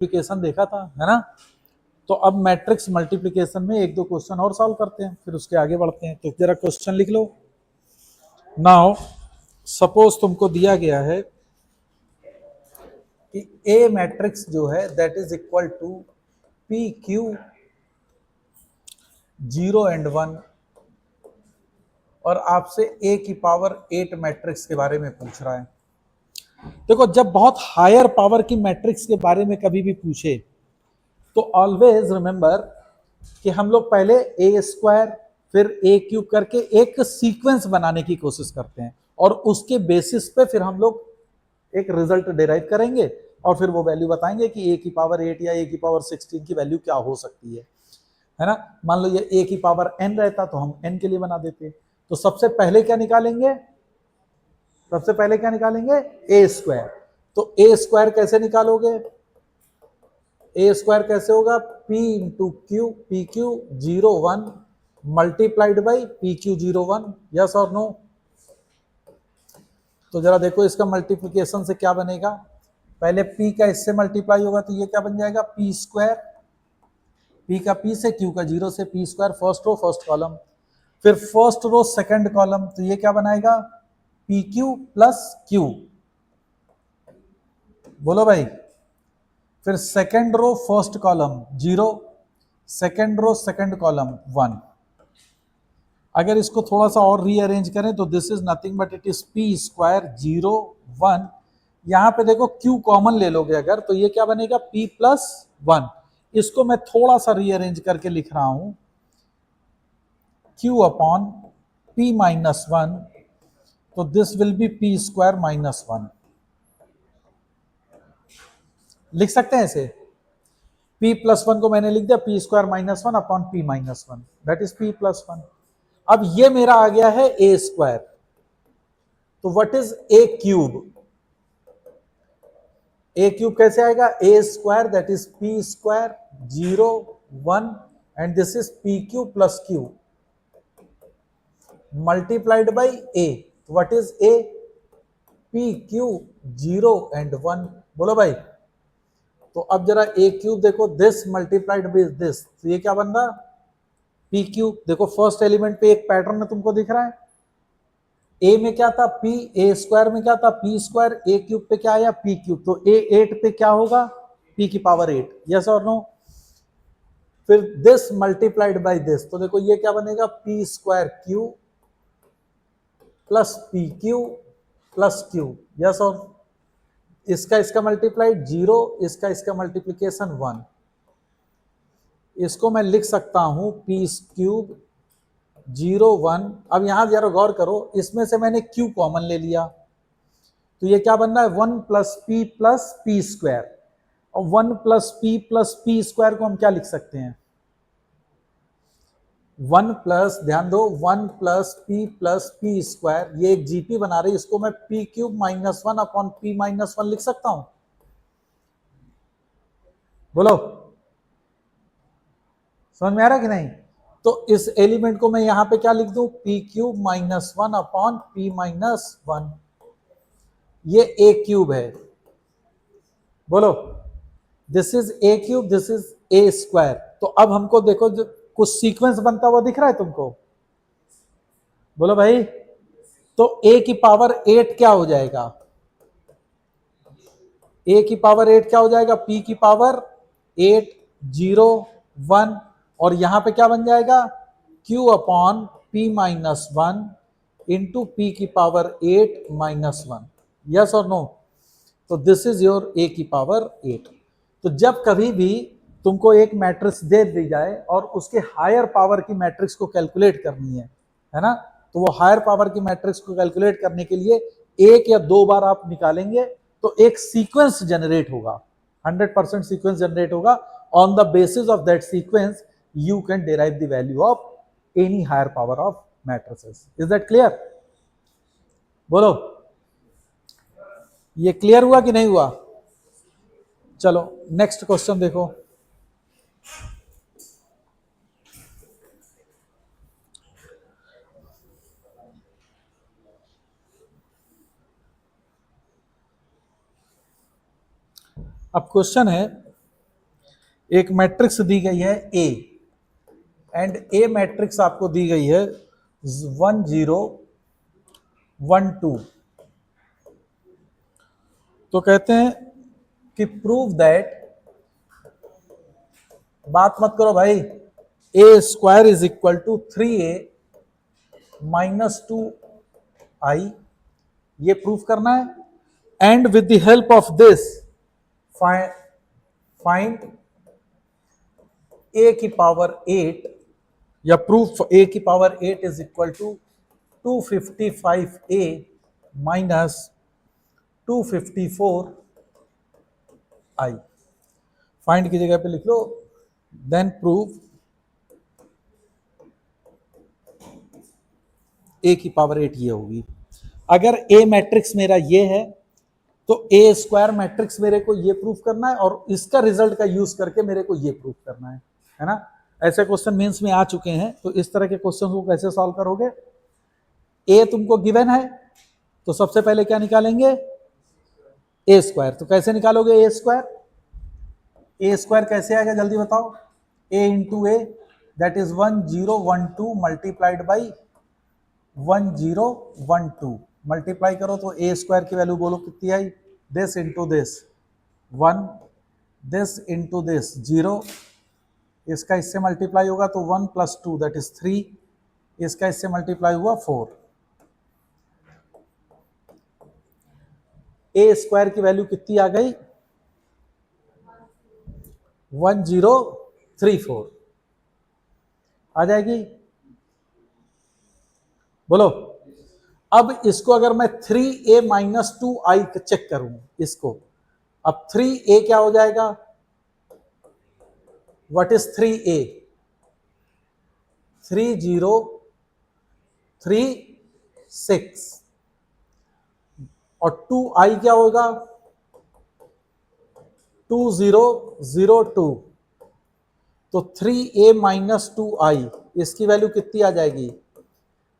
Multiplication देखा था, है ना। तो अब मैट्रिक्स मल्टीप्लिकेशन में एक दो क्वेश्चन और सॉल्व करते हैं, फिर उसके आगे बढ़ते हैं। तो जरा क्वेश्चन लिख लो। नाउ सपोज तुमको दिया गया है कि ए मैट्रिक्स जो है that is equal to P Q 0 and 1, और आपसे ए की पावर 8 मैट्रिक्स के बारे में पूछ रहा है। देखो, जब बहुत हायर पावर की मैट्रिक्स के बारे में कभी भी पूछे तो ऑलवेज रिमेंबर कि हम लोग पहले ए स्क्वायर फिर ए क्यूब करके एक सीक्वेंस बनाने की कोशिश करते हैं, और उसके बेसिस पे फिर हम लोग एक रिजल्ट डिराइव करेंगे और फिर वो वैल्यू बताएंगे कि ए की पावर 8 या ए की पावर 16 की वैल्यू क्या हो सकती है ना। मान लो ये ए की पावर n रहता तो हम n के लिए बना देते। तो सबसे पहले क्या निकालेंगे? सबसे पहले क्या निकालेंगे? ए स्क्वायर। तो ए स्क्वायर कैसे निकालोगे? ए स्क्वायर कैसे होगा? P into Q, P Q 0 1 multiplied by P Q 0 1। Yes और नो? तो जरा देखो इसका मल्टीप्लिकेशन से क्या बनेगा। पहले p का इससे मल्टीप्लाई होगा तो ये क्या बन जाएगा? पी स्क्वायर, p का p से, q का 0 से, P square first row first column. फिर फर्स्ट रो सेकंड कॉलम, तो ये क्या बनाएगा? P Q plus Q. बोलो भाई। फिर second row first column 0, second row second column 1। अगर इसको थोड़ा सा और रीअरेंज करें तो this is nothing but it is P square 0 1। यहां पे देखो q कॉमन ले लोगे अगर, तो ये क्या बनेगा? p plus 1। इसको मैं थोड़ा सा रीअरेंज करके लिख रहा हूं, q अपॉन p माइनस 1, तो this will B p square minus 1। लिख सकते हैं ऐसे, p प्लस 1 को मैंने लिख दिया p square minus 1 upon p minus 1, that is p plus 1। अब ये मेरा आ गया है a स्क्वायर, तो what is a cube? a cube कैसे आएगा? a square that is p square 0 1 and this is p cube plus q multiplied by a। What is a? p cube 0 and 1। बोलो भाई। तो अब जरा a क्यूब देखो, this multiplied by this, तो ये क्या बन रहा? p cube. देखो फर्स्ट एलिमेंट पे एक पैटर्न तुमको दिख रहा है। a में क्या था? p, a स्क्वायर में क्या था? p स्क्वायर, a क्यूब पे क्या आया? p cube. तो a 8 पे क्या होगा? p की पावर 8। यस और नो? फिर दिस मल्टीप्लाइड बाय दिस, तो देखो ये क्या बनेगा? p square Q plus P Q plus Q. Yes और? इसका इसका मल्टीप्लाइड 0, इसका इसका मल्टीप्लीकेशन 1। इसको मैं लिख सकता हूं p क्यूब 0 1। अब यहां जरा गौर करो, इसमें से मैंने q कॉमन ले लिया, तो ये क्या बन रहा है? 1 प्लस पी स्क्वायर। और 1 प्लस पी स्क्वायर को हम क्या लिख सकते हैं? 1 प्लस, ध्यान दो, 1 प्लस पी स्क्वायर, ये एक जीपी बना रही है, इसको मैं P cube minus 1 upon P minus 1 लिख सकता हूं। बोलो, समझ में आ रहा कि नहीं? तो इस एलिमेंट को मैं यहां पे क्या लिख दूं? P cube minus 1 upon P minus 1। ये ए क्यूब है। बोलो, this is a cube, this is a square. तो अब हमको देखो जो कुछ सीक्वेंस बनता हुआ दिख रहा है तुमको? बोलो भाई। तो a की पावर 8 क्या हो जाएगा? a की पावर 8 क्या हो जाएगा? p की पावर 8 0 1, और यहां पे क्या बन जाएगा? q upon p minus 1 into P की पावर 8 माइनस 1। यस और नो? तो दिस इज योर a की पावर 8। तो जब कभी भी तुमको एक मैट्रिक्स दे दी जाए और उसके हायर पावर की मैट्रिक्स को कैलकुलेट करनी है ना, तो वो हायर पावर की मैट्रिक्स को कैलकुलेट करने के लिए एक या दो बार आप निकालेंगे तो एक सीक्वेंस जनरेट होगा, 100% सीक्वेंस जनरेट होगा। On the basis of that sequence you can derive the value of any higher power of matrices. Is that clear? बोलो, ये क्लियर हुआ कि नहीं हुआ? चलो नेक्स्ट क्वेश्चन देखो। अब क्वेश्चन है एक मैट्रिक्स दी गई है ए, एंड ए मैट्रिक्स आपको दी गई है 1 0 1 2। तो कहते हैं कि प्रूव दैट, बात मत करो भाई, A square is equal to 3a minus 2i, ये प्रूफ करना है। And with the help of this find a की पावर 8, या प्रूफ a की power 8 is equal to 255a minus 254i। Find की जगह पे लिख लो, देन प्रूव a की पावर 8 ये होगी। अगर a मैट्रिक्स मेरा ये है तो ए स्क्वायर मैट्रिक्स मेरे को ये प्रूफ करना है, और इसका रिजल्ट का यूज करके मेरे को ये प्रूफ करना है ना। ऐसे क्वेश्चन मेंस में आ चुके हैं, तो इस तरह के क्वेश्चन को कैसे सॉल्व करोगे? ए तुमको गिवन है, तो सबसे पहले क्या निकालेंगे? ए स्क्वायर। तो कैसे निकालोगे ए स्क्वायर? ए स्क्वायर कैसे आएगा जल्दी बताओ? A into A, that is 1012 multiplied by 1012, multiply करो तो ए स्क्वायर की वैल्यू बोलो कितनी आई? This into this 1, this into this 0, इसका इससे मल्टीप्लाई होगा तो 1 प्लस 2 दैट इज 3, इसका इससे मल्टीप्लाई हुआ 4। ए स्क्वायर की वैल्यू कितनी आ गई? 1034 आ जाएगी, बोलो। अब इसको अगर मैं 3a माइनस 2i चेक करूं इसको, अब 3a क्या हो जाएगा? What is 3a? 3036, और 2i क्या होगा? 2002। तो 3a माइनस 2i, इसकी वैल्यू कितनी आ जाएगी?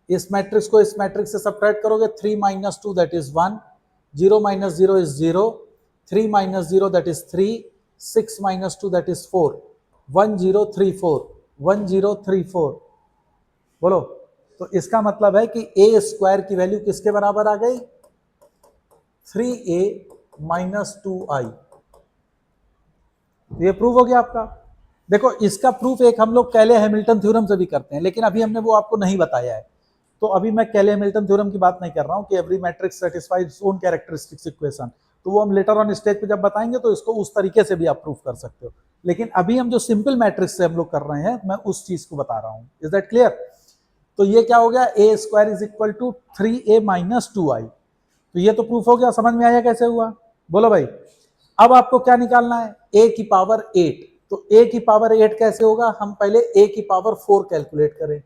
इस मैट्रिक्स को इस मैट्रिक्स से सब्ट्रैक्ट करोगे, 3 minus 2 that is 1, 0 minus 0 is 0, 3 minus 0 that is 3, 6 minus 2 that is 4, 1034, 1034, बोलो। तो इसका मतलब है कि ए स्क्वायर की वैल्यू किसके बराबर आ गई? 3a minus 2i। ये प्रूव हो गया आपका। देखो इसका प्रूफ एक हम लोग कैले हैमिल्टन थ्योरम से भी करते हैं, लेकिन अभी हमने वो आपको नहीं बताया है। तो अभी मैं कैले हैमिल्टन थ्योरम की बात नहीं कर रहा हूं कि every matrix satisfies its own characteristics equation, तो वो हम लेटर ऑन स्टेज पे जब बताएंगे तो इसको उस तरीके से भी आप प्रूफ कर सकते हो। लेकिन अभी हम जो सिंपल मैट्रिक्स से हम लोग कर रहे हैं, मैं उस चीज को बता रहा हूं। Is that clear? तो ये क्या हो गया? A square is equal to 3a minus 2i। तो ये तो प्रूफ हो गया। समझ में आया कैसे हुआ? बोलो भाई। अब आपको क्या निकालना है? a की पावर 8। तो a की पावर 8 कैसे होगा? हम पहले a की पावर 4 कैलकुलेट करें।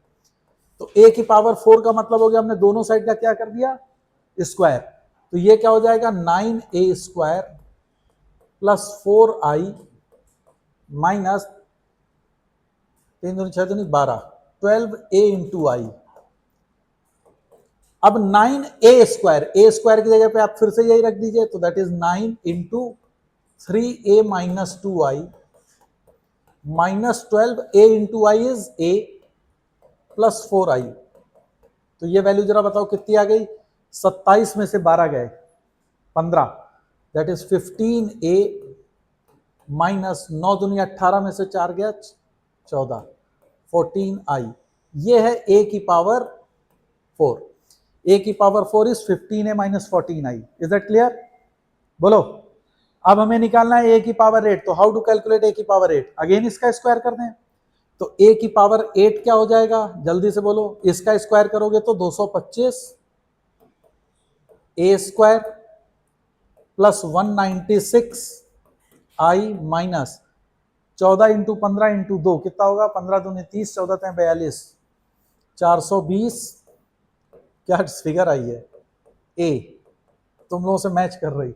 तो a की पावर 4 का मतलब हो गया हमने दोनों साइड का क्या कर दिया? स्क्वायर। तो ये क्या हो जाएगा? 9a square plus 4i minus 3 दूनी 6 दूनी 12, 12a इंटू आई। अब 9a स्क्वायर, a स्क्वायर की जगह पे आप फिर से यही रख दीजिए, तो that is 9 into 3a minus 2i minus 12a into I is a plus 4i। तो ये वैल्यू जरा बताओ कितनी आ गई? 27 में से 12 गए 15, दैट इज 15a माइनस 9 दुनिया 18 में से 4 गया 14, 14i। ये है a की पावर 4। a की power 4 is 15a minus 14i। Is that clear? बोलो। अब हमें निकालना है a की पावर 8। तो हाउ टू कैलकुलेट a की पावर 8? अगेन इसका स्क्वायर कर दें। तो a की पावर 8 क्या हो जाएगा? जल्दी से बोलो। इसका स्क्वायर करोगे तो 225 a square plus 196 i minus 14 into 15 into 2 कितना होगा? 15 दूनी 30, 14 तें 42, 420। क्या फिगर आई है? a तुम लोगों से मैच कर रही,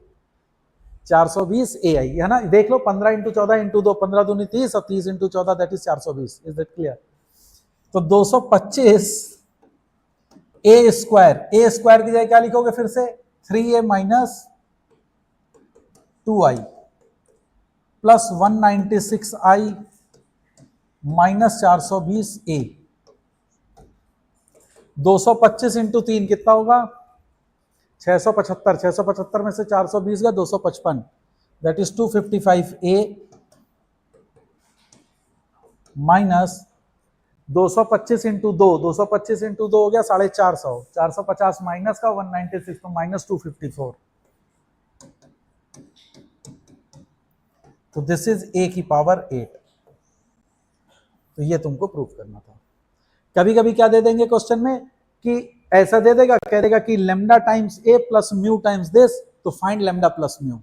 420 ए आई है ना। देख लो 15 इंटू 14 इंटू 2, 15 दूनी 30 और 30 into 14 that is 420। Is that clear? तो 225 ए स्क्वायर की जगह क्या लिखोगे फिर से? 3a minus 2i plus 196i minus 420a। 225 into 3 कितना होगा? 675। 675 में से 420 का 255, that is 255a minus 225 into 2, 225 into 2 हो गया 450, 450 माइनस का 196 तो माइनस 254। तो दिस इज a की पावर 8। तो ये तुमको प्रूव करना था। कभी कभी क्या दे देंगे क्वेश्चन में कि ऐसा दे देगा, कह देगा कि lambda times a plus mu times this, तो फाइंड लेमडा प्लस म्यू।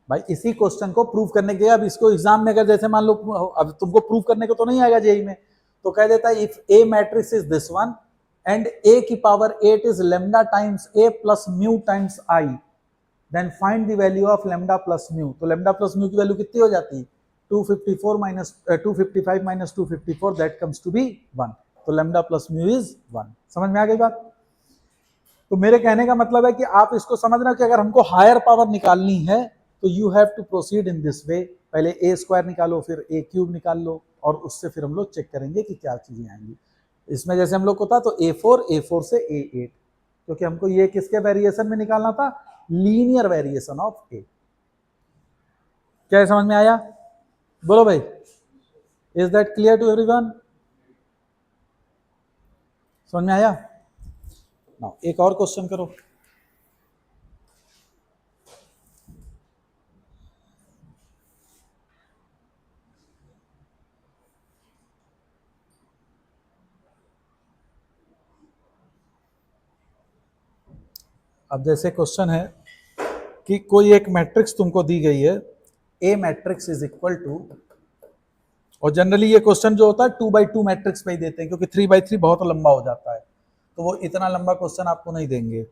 भाई इसी क्वेश्चन को प्रूव करने के लिए, अब इसको एग्जाम में अगर जैसे मान लो, अब तुमको प्रूव करने को तो नहीं आएगा जेई में, तो कह देता है if A matrix is this one and A की power 8 is lambda times A plus mu times I, then find the value of lambda plus mu. तो लेमडा प्लस म्यू की वैल्यू कितनी हो जाती है? 254 minus 255 minus 254, that comes to be 1। तो lambda plus mu is 1। समझ में आ गई बात? तो मेरे कहने का मतलब है कि आप इसको समझना कि अगर हमको हायर पावर निकालनी है तो you have to proceed in this way. पहले ए स्क्वायर निकालो, फिर ए क्यूब निकाल लो, और उससे फिर हम लोग चेक करेंगे कि क्या चीजें आएंगी। इसमें जैसे हम लोग को था तो A4 से A8, क्योंकि हमको ये किसके वेरिएशन में निकालना था? Linear variation of A. क्या समझ में आया? बोलो भाई, is that clear to everyone? समझ में आया? नाउ एक और क्वेश्चन करो। अब जैसे क्वेश्चन है कि कोई एक मैट्रिक्स तुमको दी गई है, ए मैट्रिक्स इज इक्वल टू, और जनरली ये क्वेश्चन जो होता है 2x2 मैट्रिक्स पे ही देते हैं, क्योंकि 3x3 बहुत लंबा हो जाता है, तो वो इतना लंबा क्वेश्चन आपको नहीं देंगे।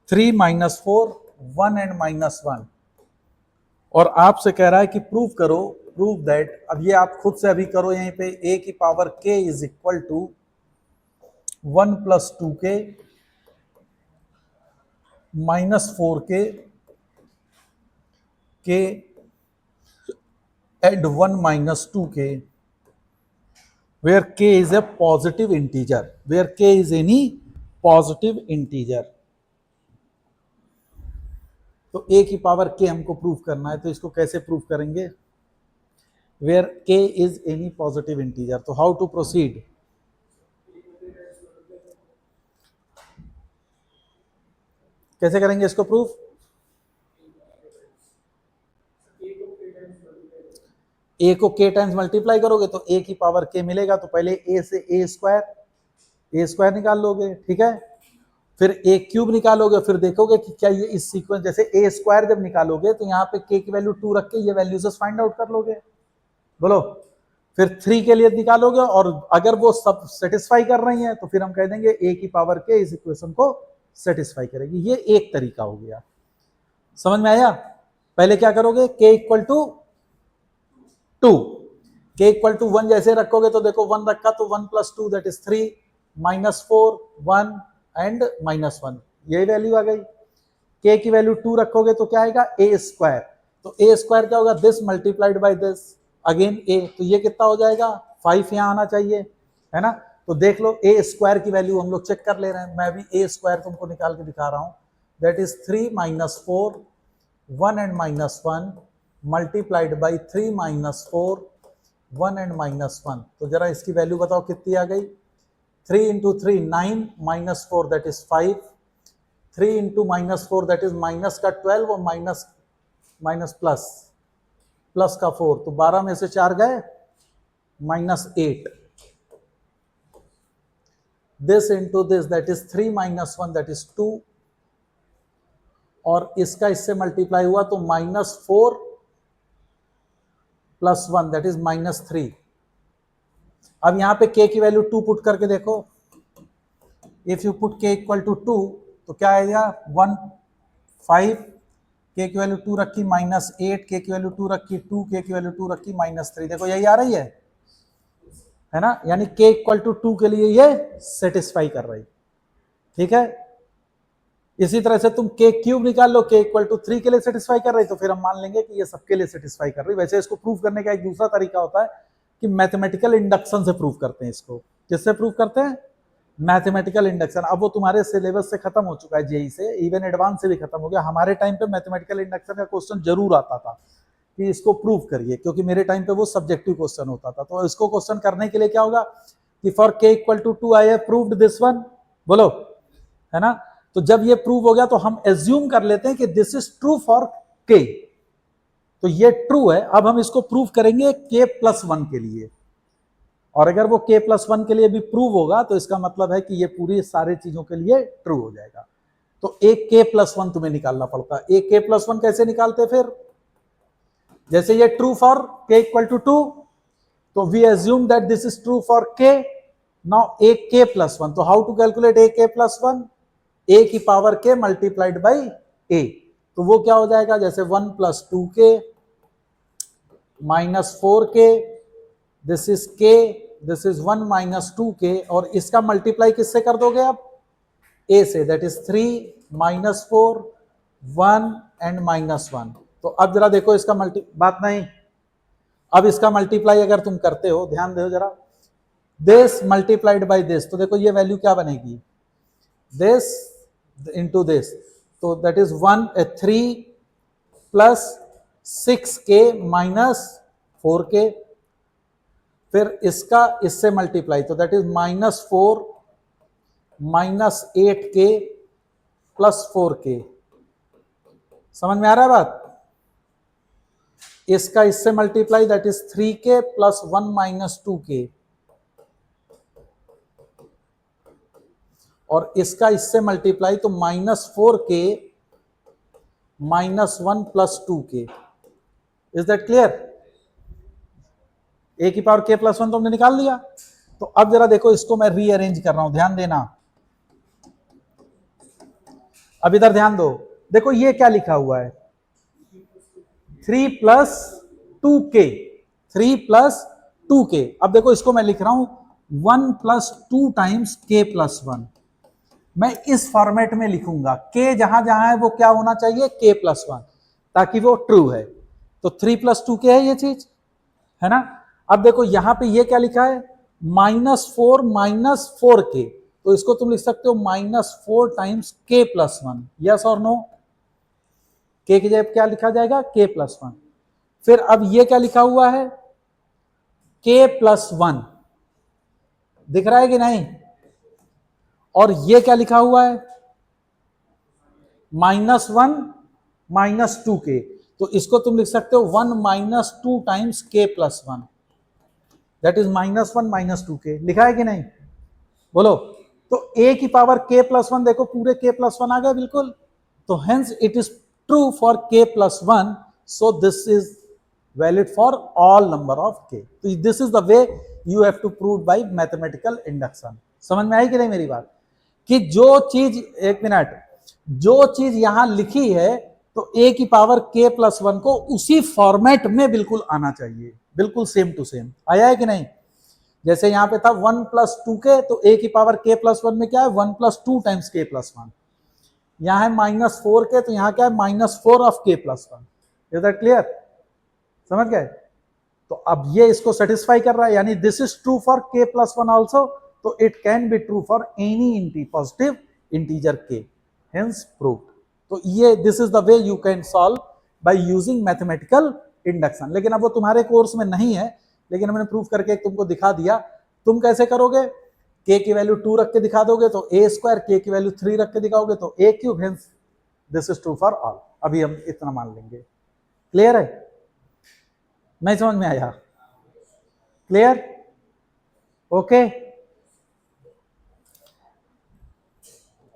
3 माइनस 4 1 एंड माइनस 1, और आपसे कह रहा है कि प्रूव करो, प्रूव दैट। अब ये आप खुद से अभी करो, यहीं पे a की power k is equal to 1 plus 2k minus 4k k and 1 minus 2k, where k is a positive integer, where k is any positive integer। तो a की पावर k हमको प्रूव करना है, तो इसको कैसे प्रूव करेंगे? where k is any positive integer। तो हाउ टू प्रोसीड? कैसे करेंगे इसको प्रूफ? a को k टाइम्स मल्टीप्लाई करोगे तो a की पावर k मिलेगा, तो पहले a से a स्क्वायर निकाल लोगे, ठीक है। फिर a क्यूब निकालोगे, फिर देखोगे कि क्या ये इस सीक्वेंस, जैसे a स्क्वायर जब निकालोगे तो यहाँ पे k की वैल्यू 2 रख के ये वैल्यूज फाइंड आउट कर लोगे। बोलो। फिर 3 के लिए निकालोगे, और अगर वो सब सेटिस्फाई कर रही हैं तो फिर हम कह देंगे a की पावर k इस इक्वेशन को सेटिस्फाई करेगी। ये एक तरीका हो गया। समझ में आया? पहले क्या करोगे? k equal to 2, k equal to 1 जैसे रखोगे तो देखो 1 रखा तो 1 plus 2 that is 3, minus 4 1 and minus 1, यही वैल्यू आ गई। k की वैल्यू 2 रखोगे तो क्या आएगा? a square. तो a स्क्वायर क्या होगा? This multiplied by this, again a, तो ये कितना हो जाएगा? 5 यहाँ आना चाहिए, है ना। तो देख लो a स्क्वायर की वैल्यू हम लोग चेक कर ले रहे हैं, मैं भी a स्क्वायर तुमको निकाल के दिखा रहा हूं, that is 3 minus 4 1 and minus 1 multiplied by 3 minus 4 1 and minus 1। तो जरा इसकी वैल्यू बताओ कितनी आ गई? 3 into 3 9 minus 4 that is 5, 3 into minus 4 that is minus का 12 और माइनस माइनस प्लस का 4, तो 12 में से 4 गए, minus 8, this into this that is 3 minus 1 that is 2, और इसका इससे मल्टीप्लाई हुआ तो minus 4 plus 1 that is minus 3। अब यहां पे k की वैल्यू 2 पुट करके देखो, if you put k equal to 2 तो क्या आएगा? 1 5, k की वैल्यू 2 रखी माइनस 8, k की वैल्यू 2 रखी 2, k की वैल्यू 2 रखी माइनस 3। देखो यही आ रही है ना, यानी k इक्वल टू 2 के लिए ये सेटिस्फाई कर रही, ठीक है। इसी तरह से तुम के क्यूब निकाल लो, के इक्वल टू 3 के लिए सेटिस्फाई कर रही, तो फिर हम मान लेंगे कि ये सबके लिए सेटिस्फाई कर रही। वैसे इसको प्रूव करने का एक दूसरा तरीका होता है कि मैथमेटिकल इंडक्शन से प्रूव करते हैं इसको। किससे प्रूव करते हैं? Mathematical induction. अब वो तुम्हारे सिलेबस से खत्म हो चुका है, जेई से, इवन एडवांस से भी खत्म हो गया। हमारे टाइम पे मैथमेटिकल इंडक्शन का क्वेश्चन जरूर आता था कि इसको प्रूव करिए, क्योंकि मेरे टाइम पे वो सब्जेक्टिव क्वेश्चन होता था। तो इसको क्वेश्चन करने के लिए क्या होगा कि for K equal to 2 I have proved this one, बोलो, है ना। तो जब ये प्रूव हो गया तो हम एज्यूम कर लेते हैं कि दिस इज ट्रू फॉर के, तो ये ट्रू है। अब हम इसको प्रूव करेंगे के प्लस वन के लिए, और अगर वो के प्लस वन के लिए भी प्रूव होगा तो इसका मतलब है कि ये पूरी सारी चीजों के लिए ट्रू हो जाएगा। तो एक के प्लस वन तुम्हें निकालना पड़ता है। एक के प्लस वन कैसे निकालते? फिर जैसे ये true for K equal to 2, तो we assume that this is true for K. Now A K plus one, तो how to calculate A K plus one? ए की पावर के मल्टीप्लाइड बाई ए। तो वो क्या हो जाएगा? जैसे 1 प्लस 2 के माइनस 4 के, दिस इज के, दिस इज 1 माइनस 2 के, और इसका मल्टीप्लाई किससे कर दोगे आप? ए से, that is 3 minus 4 1 and minus 1। तो अब जरा देखो इसका बात नहीं, अब इसका मल्टीप्लाई अगर तुम करते हो, ध्यान दो जरा, दिस मल्टीप्लाइड बाई दिस, तो देखो ये वैल्यू क्या बनेगी? दिस इंटू दिस, तो दैट इज 3 प्लस 6 के माइनस 4 के, फिर इसका इससे मल्टीप्लाई, तो दैट इज माइनस 4 माइनस 8 के प्लस 4 के। समझ में आ रहा है बात? इसका इससे मल्टीप्लाई, दैट इज 3 के प्लस 1 माइनस 2 के, और इसका इससे मल्टीप्लाई, तो माइनस 4 के माइनस 1 प्लस 2 के। Is that clear? ए की पावर के प्लस वन तो हमने निकाल लिया। तो अब जरा देखो, इसको मैं रीअरेंज कर रहा हूं, ध्यान देना। अब इधर ध्यान दो, देखो ये क्या लिखा हुआ है? 3 प्लस 2 के, 3 प्लस 2 के। अब देखो इसको मैं लिख रहा हूं 1 प्लस 2 टाइम्स के प्लस 1। मैं इस फॉर्मेट में लिखूंगा, के जहां जहां है वो क्या होना चाहिए? के प्लस 1, ताकि वो ट्रू है। तो 3 प्लस 2 के है ये चीज, है ना। अब देखो यहां पे ये क्या लिखा है? -4 -4 के, तो इसको तुम लिख सकते हो -4 टाइम्स के प्लस 1। यस और नो? के की जगह क्या लिखा जाएगा? के प्लस 1। फिर अब ये क्या लिखा हुआ है? के प्लस 1, दिख रहा है कि नहीं? और ये क्या लिखा हुआ है? -1 -2 के, तो इसको तुम लिख सकते हो 1 -2 टाइम्स के प्लस 1, दैट इज -1 -2 के। लिखा है कि नहीं? बोलो। तो a की पावर k प्लस 1, देखो पूरे k प्लस 1 आ गए बिल्कुल। तो hence it is true for k plus 1, so this is valid for all number of k। तो this is the way you have to prove by mathematical induction. समझ में आई कि नहीं मेरी बात? कि जो चीज, एक मिनट, जो चीज यहां लिखी है, तो a की पावर k प्लस 1 को उसी फॉर्मेट में बिल्कुल आना चाहिए, बिल्कुल सेम टू सेम। आया है कि नहीं? जैसे यहां पे था 1 प्लस 2 के, तो a की पावर k प्लस 1 में क्या है? 1 प्लस 2 टाइम्स k प्लस 1। यहां है -4 के, तो यहां क्या है? -4 of k plus 1। Is that clear? समझ गए? तो अब ये इसको सेटिस्फाई कर रहा है, यानी this is true for k plus 1 also, तो it can be true for any positive integer k, hence proved. तो ये this is the way you can solve by using mathematical induction. लेकिन अब वो तुम्हारे कोर्स में नहीं है, लेकिन मैंने प्रूफ करके तुमको दिखा दिया। तुम कैसे करोगे? k की वैल्यू 2 रख के दिखा दोगे तो a स्क्वायर, k की वैल्यू 3 रख के दिखाओगे तो a cube, hence this is true for all. अभी हम इतना मान लेंगे। क्लियर है? नहीं समझ में आया? क्लियर? ओके।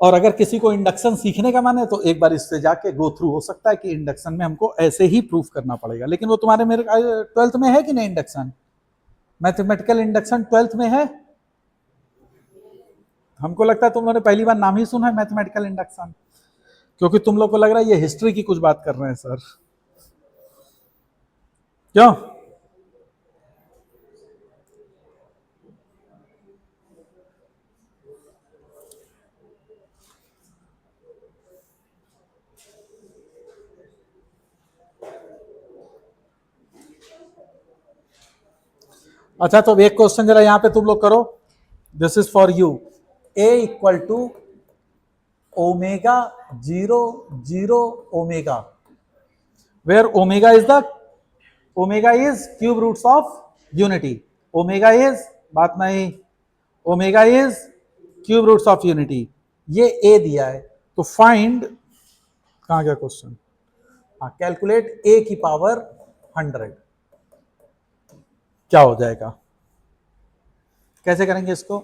और अगर किसी को इंडक्शन सीखने का मन है तो एक बार इससे जाके गो थ्रू, हो सकता है कि इंडक्शन में हमको ऐसे ही प्रूफ करना पड़ेगा। लेकिन वो तुम्हारे मेरे 12th में है कि नहीं? इंडक्शन, मैथमेटिकल इंडक्शन 12th में है। हमको लगता है तुम लोगों ने पहली बार नाम ही सुना है मैथमेटिकल इंडक्शन, क्योंकि तुम लोग को लग रहा है ये हिस्ट्री की कुछ बात कर रहे हैं सर। क्यों? अच्छा तो एक क्वेश्चन जरा यहां पे तुम लोग करो, this is for you. A equal to omega 0 0 omega, where omega is cube roots of unity. Omega is, बात नहीं, omega is cube roots of unity. ये ए दिया है, तो फाइंड, कहां गया क्वेश्चन, हाँ, कैलकुलेट ए की पावर 100 क्या हो जाएगा। कैसे करेंगे इसको,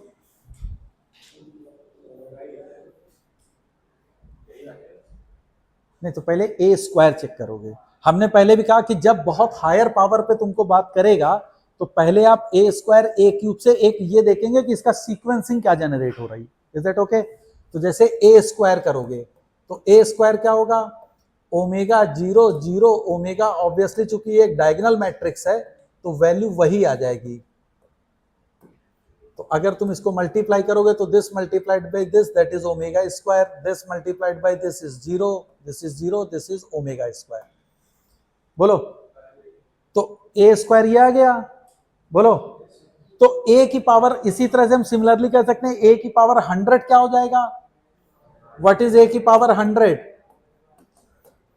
नहीं तो पहले ए स्क्वायर चेक करोगे। हमने पहले भी कहा कि जब बहुत हायर पावर पे तुमको बात करेगा तो पहले आप ए स्क्वायर ए क्यूब से एक ये देखेंगे कि इसका सीक्वेंसिंग क्या जनरेट हो रही, इज दैट ओके। तो जैसे ए स्क्वायर करोगे तो ए स्क्वायर क्या होगा, ओमेगा 0 0 ओमेगा, ऑब्वियसली चूंकि एक डायगोनल मैट्रिक्स है तो वैल्यू वही आ जाएगी। तो अगर तुम इसको मल्टीप्लाई करोगे तो this multiplied by this that is omega square, this multiplied by this is 0, this is 0, this is omega square. बोलो, तो ए स्क्वायर ये आ गया, बोलो। तो ए की पावर, इसी तरह से हम सिमिलरली कह सकते हैं ए की पावर 100 क्या हो जाएगा, व्हाट इज ए की power 100,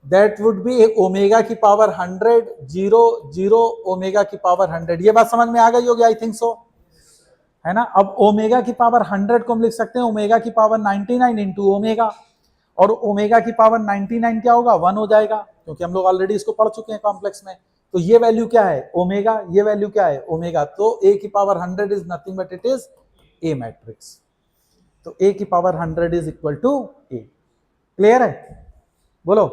that would be omega की पावर 100 0 0 ओमेगा की पावर 100। ये बात समझ में आ गई होगी, आई थिंक सो, है ना। अब ओमेगा की पावर 100 को हम लिख सकते हैं ओमेगा की पावर 99 इंटू ओमेगा, और ओमेगा की पावर 99 क्या होगा, 1 हो जाएगा, क्योंकि हम लोग ऑलरेडी इसको पढ़ चुके हैं कॉम्प्लेक्स में। तो ये वैल्यू क्या है, ओमेगा, ये वैल्यू क्या है, ओमेगा। तो ए की power 100 is nothing but it is A matrix. तो ए की power 100 is equal to A. Clear है, बोलो।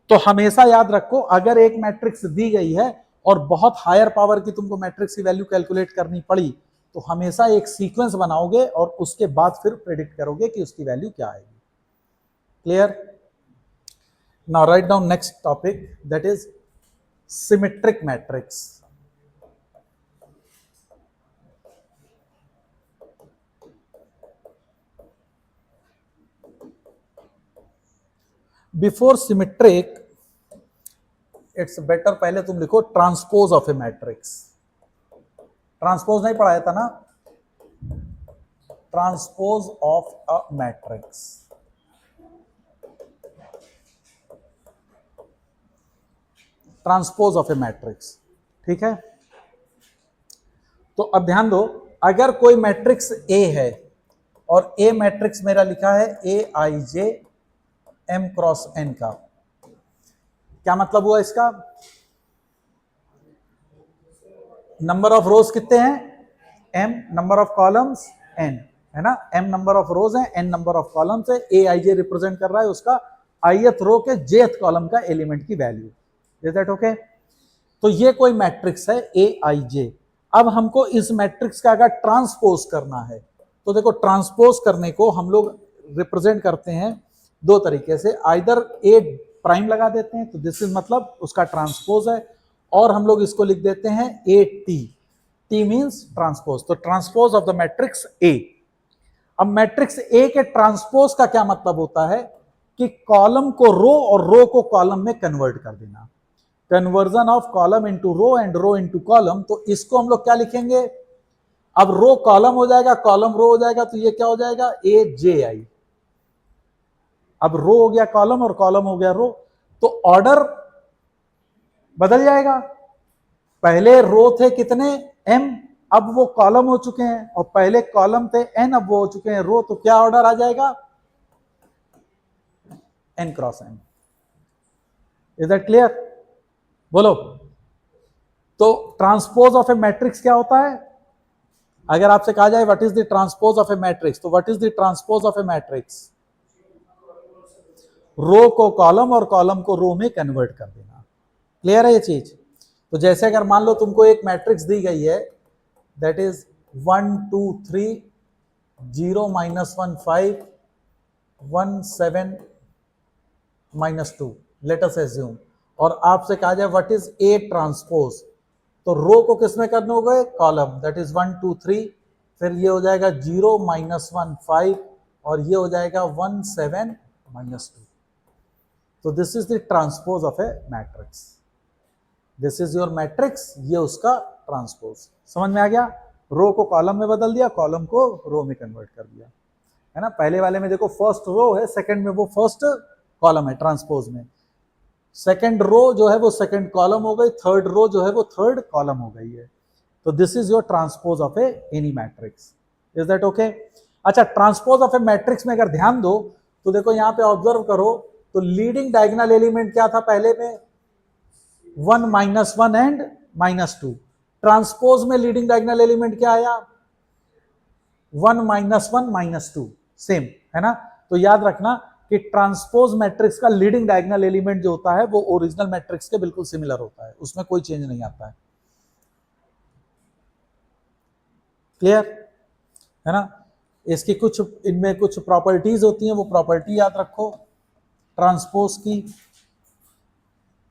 तो हमेशा याद रखो, अगर एक मैट्रिक्स दी गई है और बहुत हायर पावर की तुमको मैट्रिक्स की वैल्यू कैलकुलेट करनी पड़ी, तो हमेशा एक सीक्वेंस बनाओगे और उसके बाद फिर प्रेडिक्ट करोगे कि उसकी वैल्यू क्या आएगी। Clear. Now write down next topic, that is symmetric matrix. Before symmetric, it's better पहले तुम लिखो transpose of a matrix. Transpose नहीं पढ़ाया था ना, transpose of a matrix. Transpose of a matrix, ठीक है। तो अब ध्यान दो, अगर कोई मैट्रिक्स ए है और ए मैट्रिक्स मेरा लिखा है ए आई जे एम क्रॉस एन का, क्या मतलब हुआ इसका, नंबर ऑफ रोज कितने हैं, M, number of columns N, है ना। एम नंबर ऑफ रोज है, एन नंबर ऑफ कॉलम्स है। ए आई जे रिप्रेजेंट कर रहा है उसका आईएथ रो के जेथ कॉलम का एलिमेंट की वैल्यू, इज दैट ओके। तो ये कोई मैट्रिक्स है ए आई जे। अब हमको इस मैट्रिक्स का अगर ट्रांसपोज करना है, तो देखो ट्रांसपोज करने को हम लोग रिप्रेजेंट करते हैं दो तरीके से, आइदर ए प्राइम लगा देते हैं तो दिस इज मतलब उसका ट्रांसपोज है, और हम लोग इसको लिख देते हैं A T, T means transpose. तो transpose of the matrix A. अब मैट्रिक्स ए के ट्रांसपोज का क्या मतलब होता है कि कॉलम को रो और रो को कॉलम में कन्वर्ट कर देना, conversion of column into row and row into column. तो इसको हम लोग क्या लिखेंगे, अब रो कॉलम हो जाएगा, कॉलम रो हो जाएगा, तो ये क्या हो जाएगा, ए जे आई। अब रो हो गया कॉलम और कॉलम हो गया रो, तो ऑर्डर बदल जाएगा। पहले रो थे कितने, एम, अब वो कॉलम हो चुके हैं, और पहले कॉलम थे एन, अब वो हो चुके हैं रो, तो क्या ऑर्डर आ जाएगा, N cross N. Is that clear, बोलो। तो ट्रांसपोज ऑफ ए मैट्रिक्स क्या होता है, अगर आपसे कहा जाए what is the transpose of a matrix, तो what is the transpose of a matrix, row को कॉलम और कॉलम को रो में कन्वर्ट कर देना। क्लियर है ये चीज। तो जैसे अगर मान लो तुमको एक मैट्रिक्स दी गई है, that is 1 2 3 0 -1 5 1 7 -2, let us assume, और आपसे कहा जाए व्हाट इज ए ट्रांसपोज, तो रो को किसमें करने हो गए, कॉलम, दैट इज 1 2 3, फिर ये हो जाएगा 0 -1 5, और ये हो जाएगा 1 7 -2। तो this is the transpose of a matrix. This is your matrix, ये उसका ट्रांसपोज। समझ में आ गया? रो को कॉलम में बदल दिया, कॉलम को रो में कन्वर्ट कर दिया, है ना। पहले वाले में देखो फर्स्ट रो है, सेकंड में वो फर्स्ट कॉलम है ट्रांसपोज में, सेकंड रो जो है वो सेकंड कॉलम हो गई, थर्ड रो जो है वो थर्ड कॉलम हो गई है। तो this is your transpose of A any matrix. Is that okay? अच्छा, ट्रांसपोज ऑफ ए मैट्रिक्स में अगर ध्यान दो तो देखो यहां पे ऑब्जर्व करो, तो लीडिंग डायगोनल एलिमेंट क्या था पहले में? 1 -1 एंड -2। ट्रांसपोज में लीडिंग डायगोनल एलिमेंट क्या आया? 1 -1 -2, सेम, है ना। तो याद रखना कि ट्रांसपोज मैट्रिक्स का लीडिंग डायगोनल एलिमेंट जो होता है वो ओरिजिनल मैट्रिक्स के बिल्कुल सिमिलर होता है, उसमें कोई चेंज नहीं आता है। क्लियर है ना? इसकी कुछ, इनमें कुछ प्रॉपर्टीज होती हैं, वो प्रॉपर्टी याद रखो ट्रांसपोज की।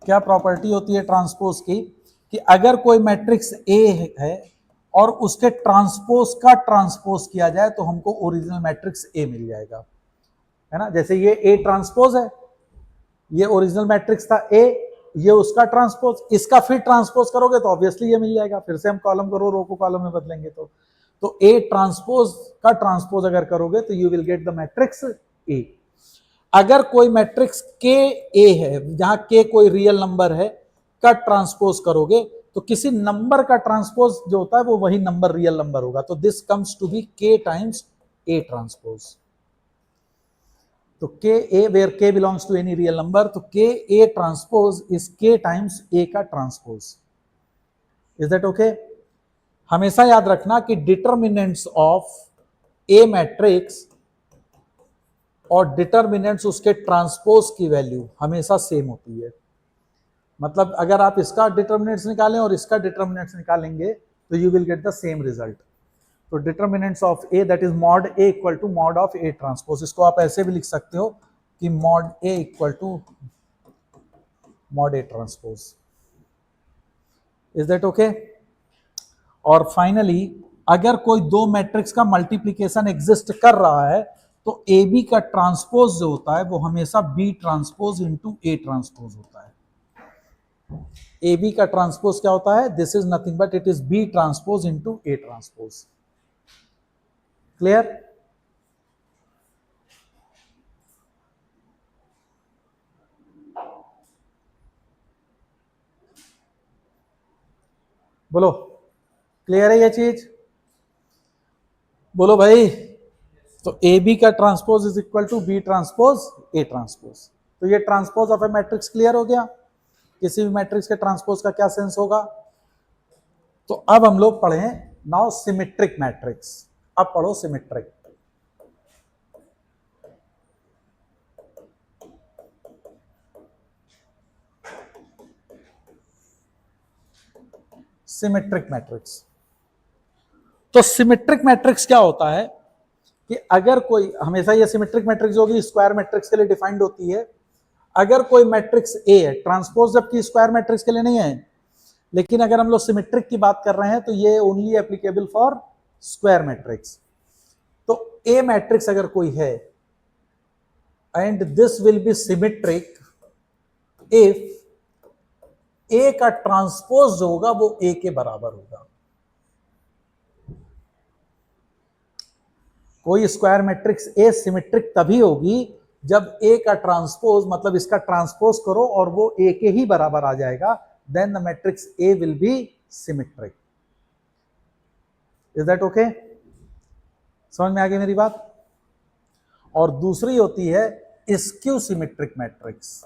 क्या प्रॉपर्टी होती है ट्रांसपोज की? कि अगर कोई मैट्रिक्स ए है और उसके ट्रांसपोज का ट्रांसपोज किया जाए तो हमको ओरिजिनल मैट्रिक्स ए मिल जाएगा, है ना। जैसे ये ए ट्रांसपोज है, ये ओरिजिनल मैट्रिक्स था ए, ये उसका ट्रांसपोज, इसका फिर ट्रांसपोज करोगे तो ऑब्वियसली ये मिल जाएगा। फिर से हम कॉलम को रो को कॉलम में बदलेंगे तो ए ट्रांसपोज का ट्रांसपोज अगर करोगे तो you will get the matrix ए। अगर कोई मैट्रिक्स के ए है, जहां के कोई रियल नंबर है, का ट्रांसपोज करोगे तो किसी नंबर का ट्रांसपोज जो होता है वो वही नंबर रियल नंबर होगा, तो this comes to be K times A transpose. तो K A, where K belongs to any real number, तो K A transpose is K times A का ट्रांसपोज। Is that okay? हमेशा याद रखना कि determinants of a matrix और determinants उसके transpose की वैल्यू हमेशा सेम होती है। मतलब अगर आप इसका डिटर्मिनेंट्स निकालें और इसका डिटर्मिनेंट्स निकालेंगे तो you will get the same result. तो determinants of A, that is mod A equal to mod of A transpose. इसको आप ऐसे भी लिख सकते हो कि mod A equal to mod A transpose. Is that okay? और फाइनली अगर कोई दो मैट्रिक्स का मल्टीप्लीकेशन एग्जिस्ट कर रहा है तो ए बी का ट्रांसपोज जो होता है वो हमेशा B transpose into A transpose होता है। ए बी का ट्रांसपोज क्या होता है? This is nothing but it is B transpose into A transpose. Clear? बोलो, क्लियर है ये चीज? बोलो भाई। तो ए बी का transpose is equal to B transpose A transpose. तो ये transpose of a matrix clear हो गया। किसी भी मैट्रिक्स के ट्रांसपोज का क्या सेंस होगा? तो अब हम लोग पढ़े नाउ सिमेट्रिक मैट्रिक्स। अब पढ़ो सिमेट्रिक। Symmetric matrix. तो सिमेट्रिक मैट्रिक्स क्या होता है कि अगर कोई, हमेशा ये सिमेट्रिक मैट्रिक्स होगी स्क्वायर मैट्रिक्स के लिए डिफाइंड होती है। अगर कोई मैट्रिक्स ए है, ट्रांसपोज जबकि स्क्वायर मैट्रिक्स के लिए नहीं है, लेकिन अगर हम लोग सिमेट्रिक की बात कर रहे हैं तो ये only applicable for square matrix. तो ए मैट्रिक्स अगर कोई है and this will be symmetric if A का ट्रांसपोज जो होगा वो ए के बराबर होगा। कोई स्क्वायर मैट्रिक्स ए सिमेट्रिक तभी होगी जब ए का ट्रांसपोज, मतलब इसका ट्रांसपोज करो और वो ए के ही बराबर आ जाएगा, then the matrix A will be symmetric. Is that okay? समझ में आ गई मेरी बात? और दूसरी होती है skew symmetric matrix.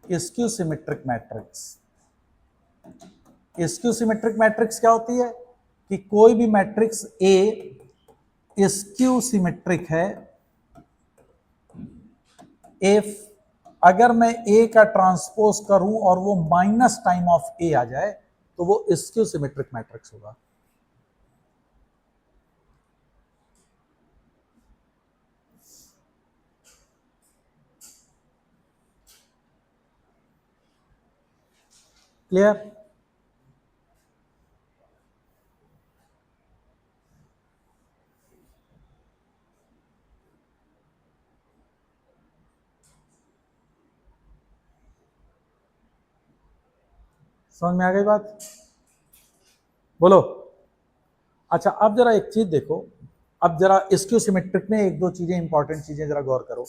Skew symmetric matrix. Skew symmetric matrix क्या होती है कि कोई भी मैट्रिक्स ए स्क्यू सिमेट्रिक है इफ, अगर मैं ए का ट्रांसपोज करूं और वो माइनस टाइम ऑफ ए आ जाए तो वो स्क्यू सिमेट्रिक मैट्रिक्स होगा। क्लियर? समझ में आ गई बात? बोलो। अच्छा अब जरा एक चीज देखो, अब जरा स्क्यू सिमेट्रिक में एक दो चीजें इंपॉर्टेंट चीजें जरा गौर करो।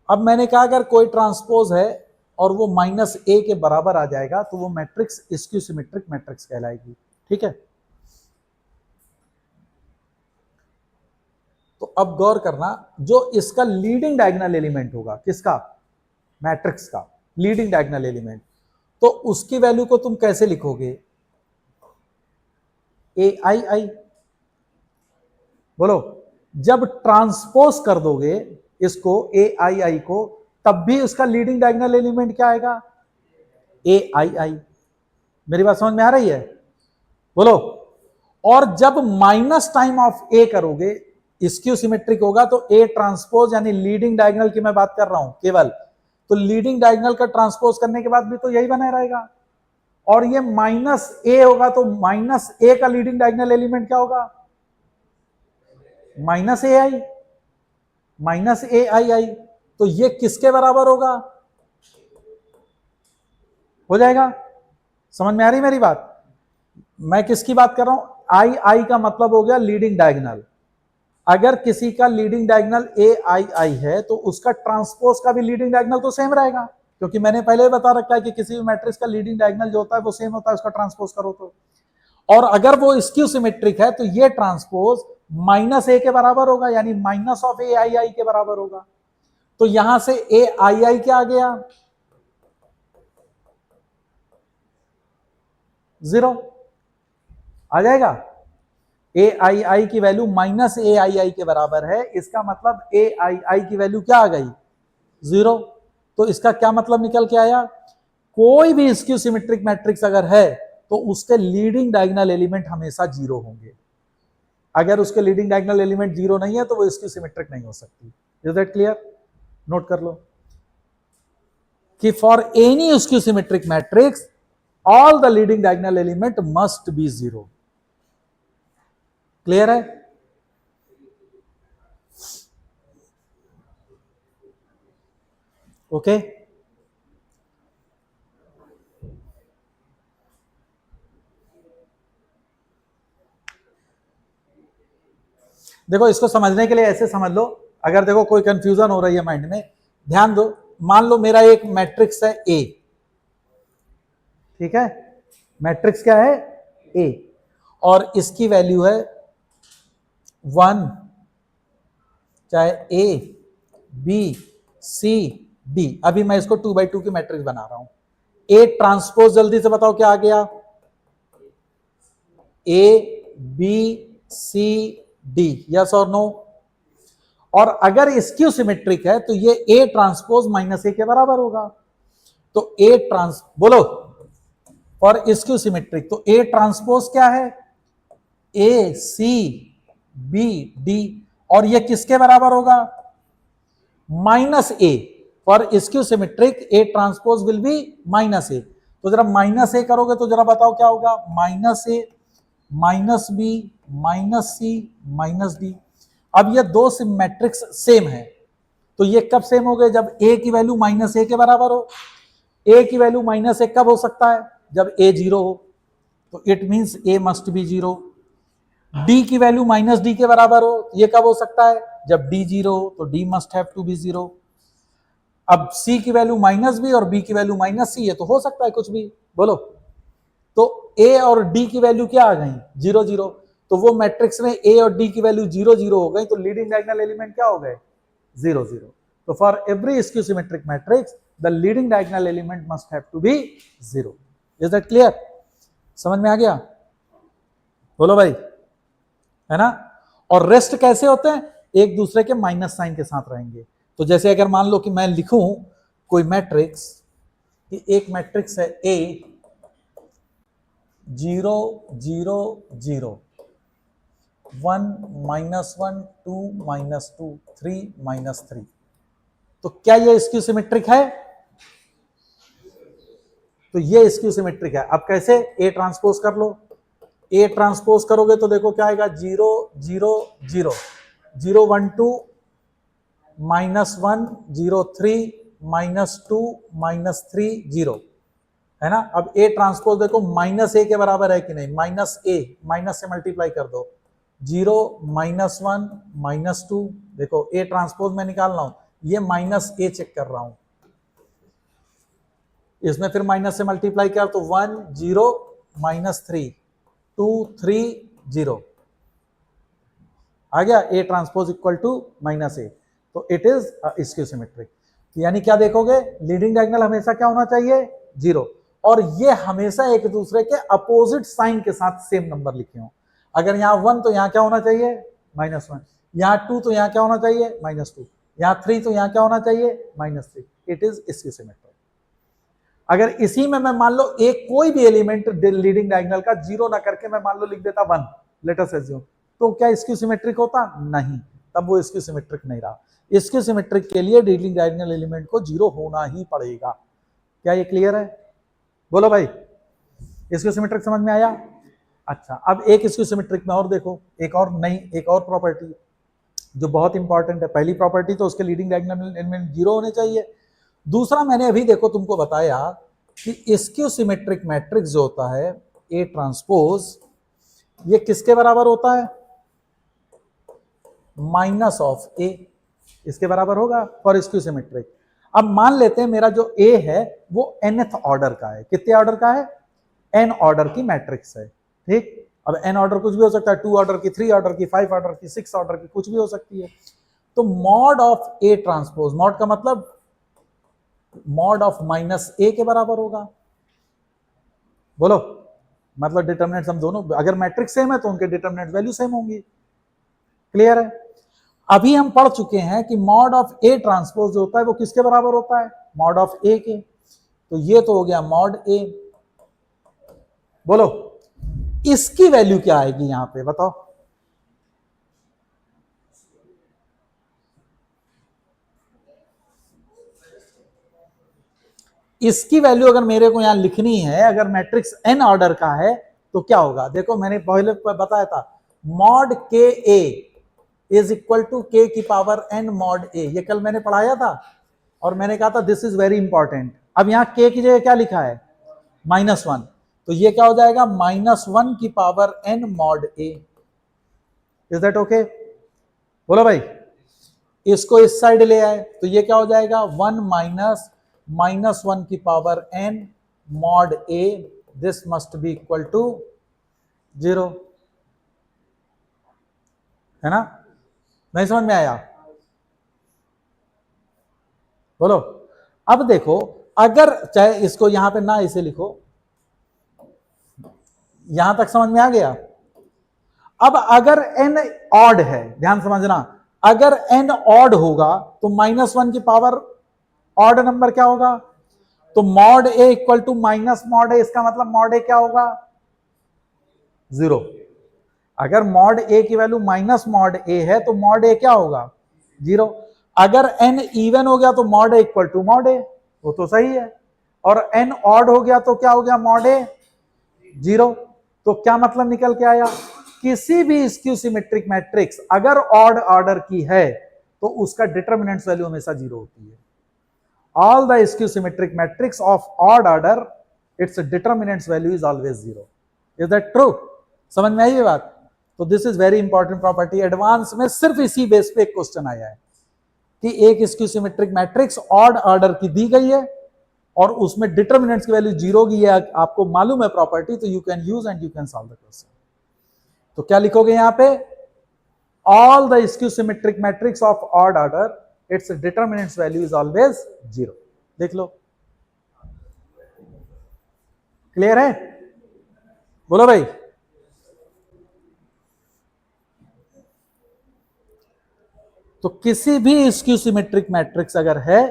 अब मैंने कहा अगर कोई ट्रांसपोज है और वो माइनस ए के बराबर आ जाएगा तो वो मैट्रिक्स स्क्यू सिमेट्रिक मैट्रिक्स कहलाएगी। ठीक है, तो अब गौर करना, जो इसका लीडिंग डायगोनल एलिमेंट होगा, किसका? मैट्रिक्स का लीडिंग डायगोनल एलिमेंट, तो उसकी वैल्यू को तुम कैसे लिखोगे? ए आई आई। बोलो, जब ट्रांसपोज कर दोगे इसको ए आई आई को, तब भी उसका लीडिंग डायगोनल एलिमेंट क्या आएगा? ए आई आई। मेरी बात समझ में आ रही है? बोलो। और जब माइनस टाइम ऑफ ए करोगे, स्क्यू सिमेट्रिक होगा, तो ए ट्रांसपोज यानी लीडिंग डायगोनल की मैं बात कर रहा हूं केवल, तो लीडिंग डायगोनल का ट्रांसपोज करने के बाद भी तो यही बना रहेगा। और ये माइनस ए होगा तो माइनस ए का लीडिंग डायगोनल एलिमेंट क्या होगा? माइनस ए आई, माइनस ए आई आई। तो ये किसके बराबर होगा? हो जाएगा? समझ में आ रही मेरी बात? मैं किसकी बात कर रहा हूं? आई आई का मतलब हो गया लीडिंग डायगोनल। अगर किसी का लीडिंग डायगोनल ए आई आई है तो उसका ट्रांसपोज का भी लीडिंग डायगोनल तो सेम रहेगा, क्योंकि मैंने पहले ही बता रखा है कि किसी भी मैट्रिक्स का लीडिंग डायगोनल जो होता है वो सेम होता है, उसका ट्रांसपोज करो तो। और अगर वो स्क्यू सिमेट्रिक है तो ये ट्रांसपोज माइनस ए के बराबर होगा, यानी माइनस ऑफ ए आई आई के बराबर होगा। तो यहां से ए आई आई क्या आ गया? 0 आ जाएगा। ए आई आई की वैल्यू माइनस ए आई आई के बराबर है, इसका मतलब ए आई आई की वैल्यू क्या आ गई? 0। तो इसका क्या मतलब निकल के आया? कोई भी स्क्यू सिमेट्रिक मैट्रिक्स अगर है तो उसके लीडिंग डायगोनल एलिमेंट हमेशा 0 होंगे। अगर उसके लीडिंग डायगोनल एलिमेंट 0 नहीं है तो वो स्क्यू सिमेट्रिक नहीं हो सकती। Is that clear? नोट कर लो कि for any skew symmetric matrix all the leading diagonal element must be 0। Clear है? ओके देखो, इसको समझने के लिए ऐसे समझ लो, अगर देखो कोई कंफ्यूजन हो रही है माइंड में, ध्यान दो। मान लो मेरा एक मैट्रिक्स है ए, ठीक है? मैट्रिक्स क्या है? ए, और इसकी वैल्यू है 1, चाहे ए बी सी डी। अभी मैं इसको 2x2 की मैट्रिक्स बना रहा हूं। ए ट्रांसपोज जल्दी से बताओ क्या आ गया? A B C D, yes और नो? और अगर स्क्यू सिमेट्रिक है तो ये ए ट्रांसपोज माइनस ए के बराबर होगा। तो ए ट्रांस, बोलो, और स्क्यू सिमेट्रिक तो ए ट्रांसपोज क्या है? A C B D. और ये किसके बराबर होगा? Minus A. For skew symmetric A transpose will be minus A. तो जरा माइनस ए करोगे तो जरा बताओ क्या होगा? माइनस ए माइनस बी माइनस सी माइनस डी। अब ये दो मैट्रिक्स सेम है, तो ये कब सेम हो गए? जब ए की वैल्यू माइनस ए के बराबर हो। ए की वैल्यू माइनस ए कब हो सकता है? जब ए 0 हो, तो it means A must be 0। D की वैल्यू माइनस डी के बराबर हो, ये कब हो सकता है? जब डी 0 हो, तो D must have to be 0। अब सी की वैल्यू माइनस बी और बी की वैल्यू माइनस सी है, तो हो सकता है कुछ भी। बोलो, तो ए और डी की वैल्यू क्या आ गई? 0 0। तो वो मैट्रिक्स में ए और डी की वैल्यू 0 0 हो गई, तो लीडिंग डायगोनल एलिमेंट क्या हो गए? 0 0। तो for every skew symmetric matrix the leading diagonal element must have to be 0। Is that clear? समझ में आ गया? बोलो भाई, है ना? और रेस्ट कैसे होते हैं? एक दूसरे के माइनस साइन के साथ रहेंगे। तो जैसे अगर मान लो कि मैं लिखूं कोई मैट्रिक्स, कि एक मैट्रिक्स है ए 0 0 0 1 -1 2 -2 3 -3, तो क्या ये स्क्यू सिमेट्रिक है? तो ये स्क्यू सिमेट्रिक है। अब कैसे? ए ट्रांसपोज कर लो। ए ट्रांसपोज करोगे तो देखो क्या आएगा? 0 0 0 0 1 2 -1 0 3 -2 -3 0। है ना। अब ए ट्रांसपोज देखो माइनस ए के बराबर है कि नहीं, माइनस ए, माइनस से मल्टीप्लाई कर दो, 0 -1 -2, देखो ए ट्रांसपोज में निकाल रहा हूं, ये माइनस ए चेक कर रहा हूं, इसमें फिर माइनस से मल्टीप्लाई कर तो 1 0 -3 2 3 0 आ गया, A transpose equal to minus A, तो इट इज स्क्यू सिमेट्रिक। यानी क्या देखोगे, लीडिंग डायगोनल हमेशा क्या होना चाहिए, 0, और ये हमेशा एक दूसरे के अपोजिट साइन के साथ सेम नंबर लिखे हो। अगर यहाँ 1 तो यहाँ क्या होना चाहिए, -1, यहाँ 2 तो यहाँ क्या होना चाहिए, -2, यहाँ 3 तो यहाँ क्या होना चाहिए, -3, इट इज स्क्यू सिमेट्रिक। अगर इसी में मैं मान लो एक कोई भी एलिमेंट लीडिंग डायगोनल का 0 ना करके मैं मान लो लिख देता 1, लेट अस अज्यूम, तो क्या स्क्यू सिमेट्रिक होता, नहीं, तब वो स्क्यू सिमेट्रिक नहीं रहा। स्क्यू सिमेट्रिक के लिए लीडिंग डायगोनल एलिमेंट को 0 होना ही पड़ेगा। क्या ये क्लियर है, बोलो भाई, स्क्यू सिमेट्रिक समझ में आया। अच्छा, अब एक स्क्यू सिमेट्रिक में और देखो, एक और प्रॉपर्टी जो बहुत इंपॉर्टेंट है। पहली प्रॉपर्टी तो उसके लीडिंग डायगोनल एलिमेंट 0 होने चाहिए। दूसरा मैंने अभी देखो तुमको बताया कि स्क्यू सिमेट्रिक मैट्रिक्स जो होता है ए ट्रांसपोज, ये किसके बराबर होता है, माइनस ऑफ ए, इसके बराबर होगा फॉर स्क्यू सिमेट्रिक। अब मान लेते हैं मेरा जो ए है वो nth ऑर्डर का है, कितने ऑर्डर का है, n ऑर्डर की मैट्रिक्स है, ठीक। अब n ऑर्डर कुछ भी हो सकता है, 2 ऑर्डर की, 3 ऑर्डर की, 5 ऑर्डर की, 6 ऑर्डर की, कुछ भी हो सकती है। तो mod of A transpose, mod का मतलब मॉड ऑफ माइनस ए के बराबर होगा, बोलो, मतलब डिटरमिनेंट्स हम दोनों, अगर मैट्रिक्स सेम है तो उनके डिटरमिनेंट वैल्यू सेम होंगी। क्लियर है। अभी हम पढ़ चुके हैं कि मॉड ऑफ ए ट्रांसपोज जो होता है वो किसके बराबर होता है, मॉड ऑफ ए के। तो ये तो हो गया मॉड ए, बोलो इसकी वैल्यू क्या आएगी यहां पे, बताओ। इसकी वैल्यू अगर मेरे को यहां लिखनी है, अगर मैट्रिक्स n ऑर्डर का है तो क्या होगा, देखो मैंने पहले बताया था, मॉड के ए इज इक्वल टू के की पावर n मॉड ए, ये कल मैंने पढ़ाया था और मैंने कहा था दिस इज वेरी इंपॉर्टेंट। अब यहां k की जगह क्या लिखा है, -1, तो ये क्या हो जाएगा, -1 की power n mod A. Is that okay, बोलो भाई। इसको इस साइड ले आए तो ये क्या हो जाएगा, 1 -1 की power n mod a, this must be equal to 0, है ना। नहीं समझ में आया, बोलो। अब देखो, अगर चाहे इसको यहां पे ना इसे लिखो, यहां तक समझ में आ गया। अब अगर n ऑड है, ध्यान समझना, अगर n ऑड होगा तो -1 की पावर ऑड नंबर क्या होगा, तो mod A equal to minus mod A, इसका मतलब मॉड ए क्या होगा, 0। अगर मॉड ए की वैल्यू माइनस मॉड ए है तो मॉड ए क्या होगा, 0। अगर n इवन हो गया तो mod A equal to mod A, वो तो सही है, और n ऑड हो गया तो क्या हो गया, मॉड ए 0। तो क्या मतलब निकल के आया, किसी भी स्क्यू सिमेट्रिक मैट्रिक्स अगर ऑड ऑर्डर की है तो उसका डिटरमिनेंट वैल्यू हमेशा 0 होती है। All the skew symmetric matrix of odd order, it's determinant value is always 0। Is that true, समझ में आई ये बात। तो this is very important property, advance में सिर्फ इसी बेस पे एक क्वेश्चन आया है कि एक skew symmetric matrix odd order की दी गई है और उसमें डिटरमिनेंट्स की वैल्यू 0 की है, आपको मालूम है प्रॉपर्टी, तो you can use and you can solve the question. तो क्या लिखोगे यहां पे, all the skew symmetric matrix of odd order, it's determinants value is always 0। देख लो, क्लियर है, बोलो भाई। तो किसी भी स्क्यू सिमेट्रिक मैट्रिक्स अगर है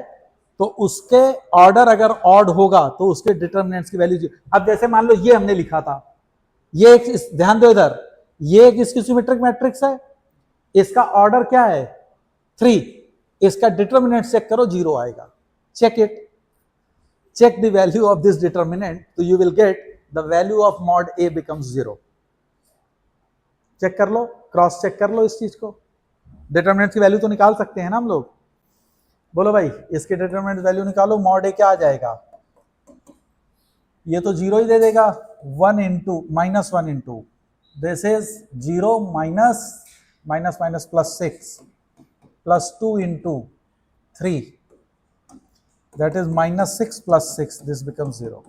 तो उसके ऑर्डर अगर ऑड होगा तो उसके डिटरमिनेंट्स की वैल्यू। अब जैसे मान लो ये हमने लिखा था, ये एक, ध्यान दो इधर, ये एक स्क्यू सिमेट्रिक मैट्रिक्स है, इसका ऑर्डर क्या है 3, इसका डिटरमिनेंट चेक करो 0 आएगा, check it, check the value of this determinant, so you will get the value of mod a becomes 0। Check कर लो, क्रॉस चेक कर लो इस चीज को, डिटरमिनेंट की वैल्यू तो निकाल सकते हैं ना हम लोग, बोलो भाई। इसके डिटरमिनेंट वैल्यू निकालो, मॉड ए क्या आ जाएगा, ये तो जीरो ही दे देगा, 1 into -1 into this is 0 minus minus minus plus 6 plus 2 into 3 that is -6 plus 6 this becomes 0।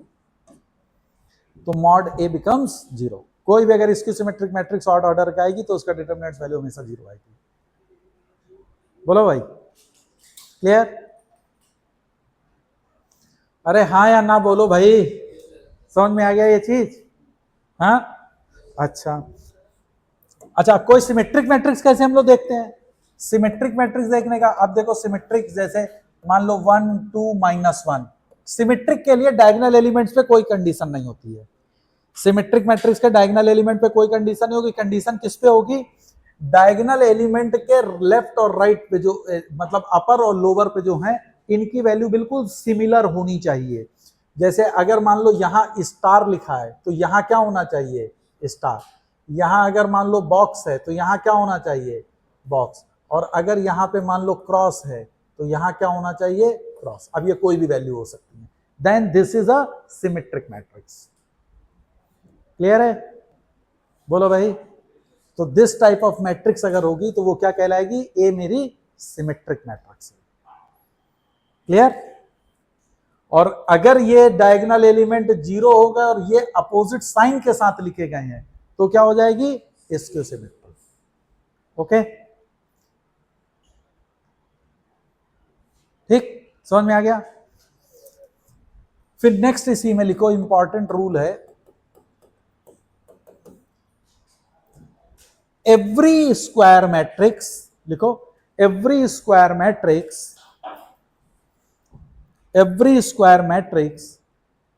तो मॉड ए बिकम्स 0। कोई भी अगर इसकी सिमेट्रिक मैट्रिक्स ऑड ऑर्डर का आएगी तो उसका डिटरमिनेंट वैल्यू हमेशा 0 आएगी। बोलो भाई, क्लियर? अरे हाँ या ना बोलो भाई, समझ में आ गया ये चीज? हाँ, अच्छा अच्छा। कोई सिमेट्रिक मैट्रिक्स कैसे हम लोग देखते हैं? सिमेट्रिक मैट्रिक्स देखने का, अब देखो सिमेट्रिक जैसे मान लो 1 2 -1, सिमेट्रिक के लिए डायगोनल एलिमेंट्स पे कोई कंडीशन नहीं होती है। सिमेट्रिक मैट्रिक्स के डायगोनल एलिमेंट पे कोई कंडीशन नहीं होगी। कंडीशन किस पे होगी? डायगोनल एलिमेंट के लेफ्ट और राइट पे जो मतलब अपर और लोअर पे जो है, इनकी वैल्यू बिल्कुल सिमिलर होनी चाहिए। जैसे अगर मान लो यहाँ स्टार लिखा है तो यहाँ क्या होना चाहिए? स्टार। यहाँ अगर मान लो बॉक्स है तो यहाँ क्या होना चाहिए? बॉक्स। और अगर यहाँ पे मान लो क्रॉस है तो यहाँ क्या होना चाहिए? क्रॉस। अब ये कोई भी वैल्यू हो सकती है। Then this is a symmetric matrix. Clear है? बोलो भाई। तो दिस टाइप ऑफ मैट्रिक्स अगर होगी तो वो क्या कहलाएगी? ए मेरी सिमेट्रिक मैट्रिक्स है। क्लियर? और अगर ये डायगोनल एलिमेंट 0 होगा और ये अपोजिट साइन के साथ लिखे गए हैं तो क्या हो जाएगी? Skew symmetric. ओके, ठीक, समझ में आ गया? फिर नेक्स्ट इसी में लिखो, इंपॉर्टेंट रूल है, एवरी स्क्वायर मैट्रिक्स, लिखो every square matrix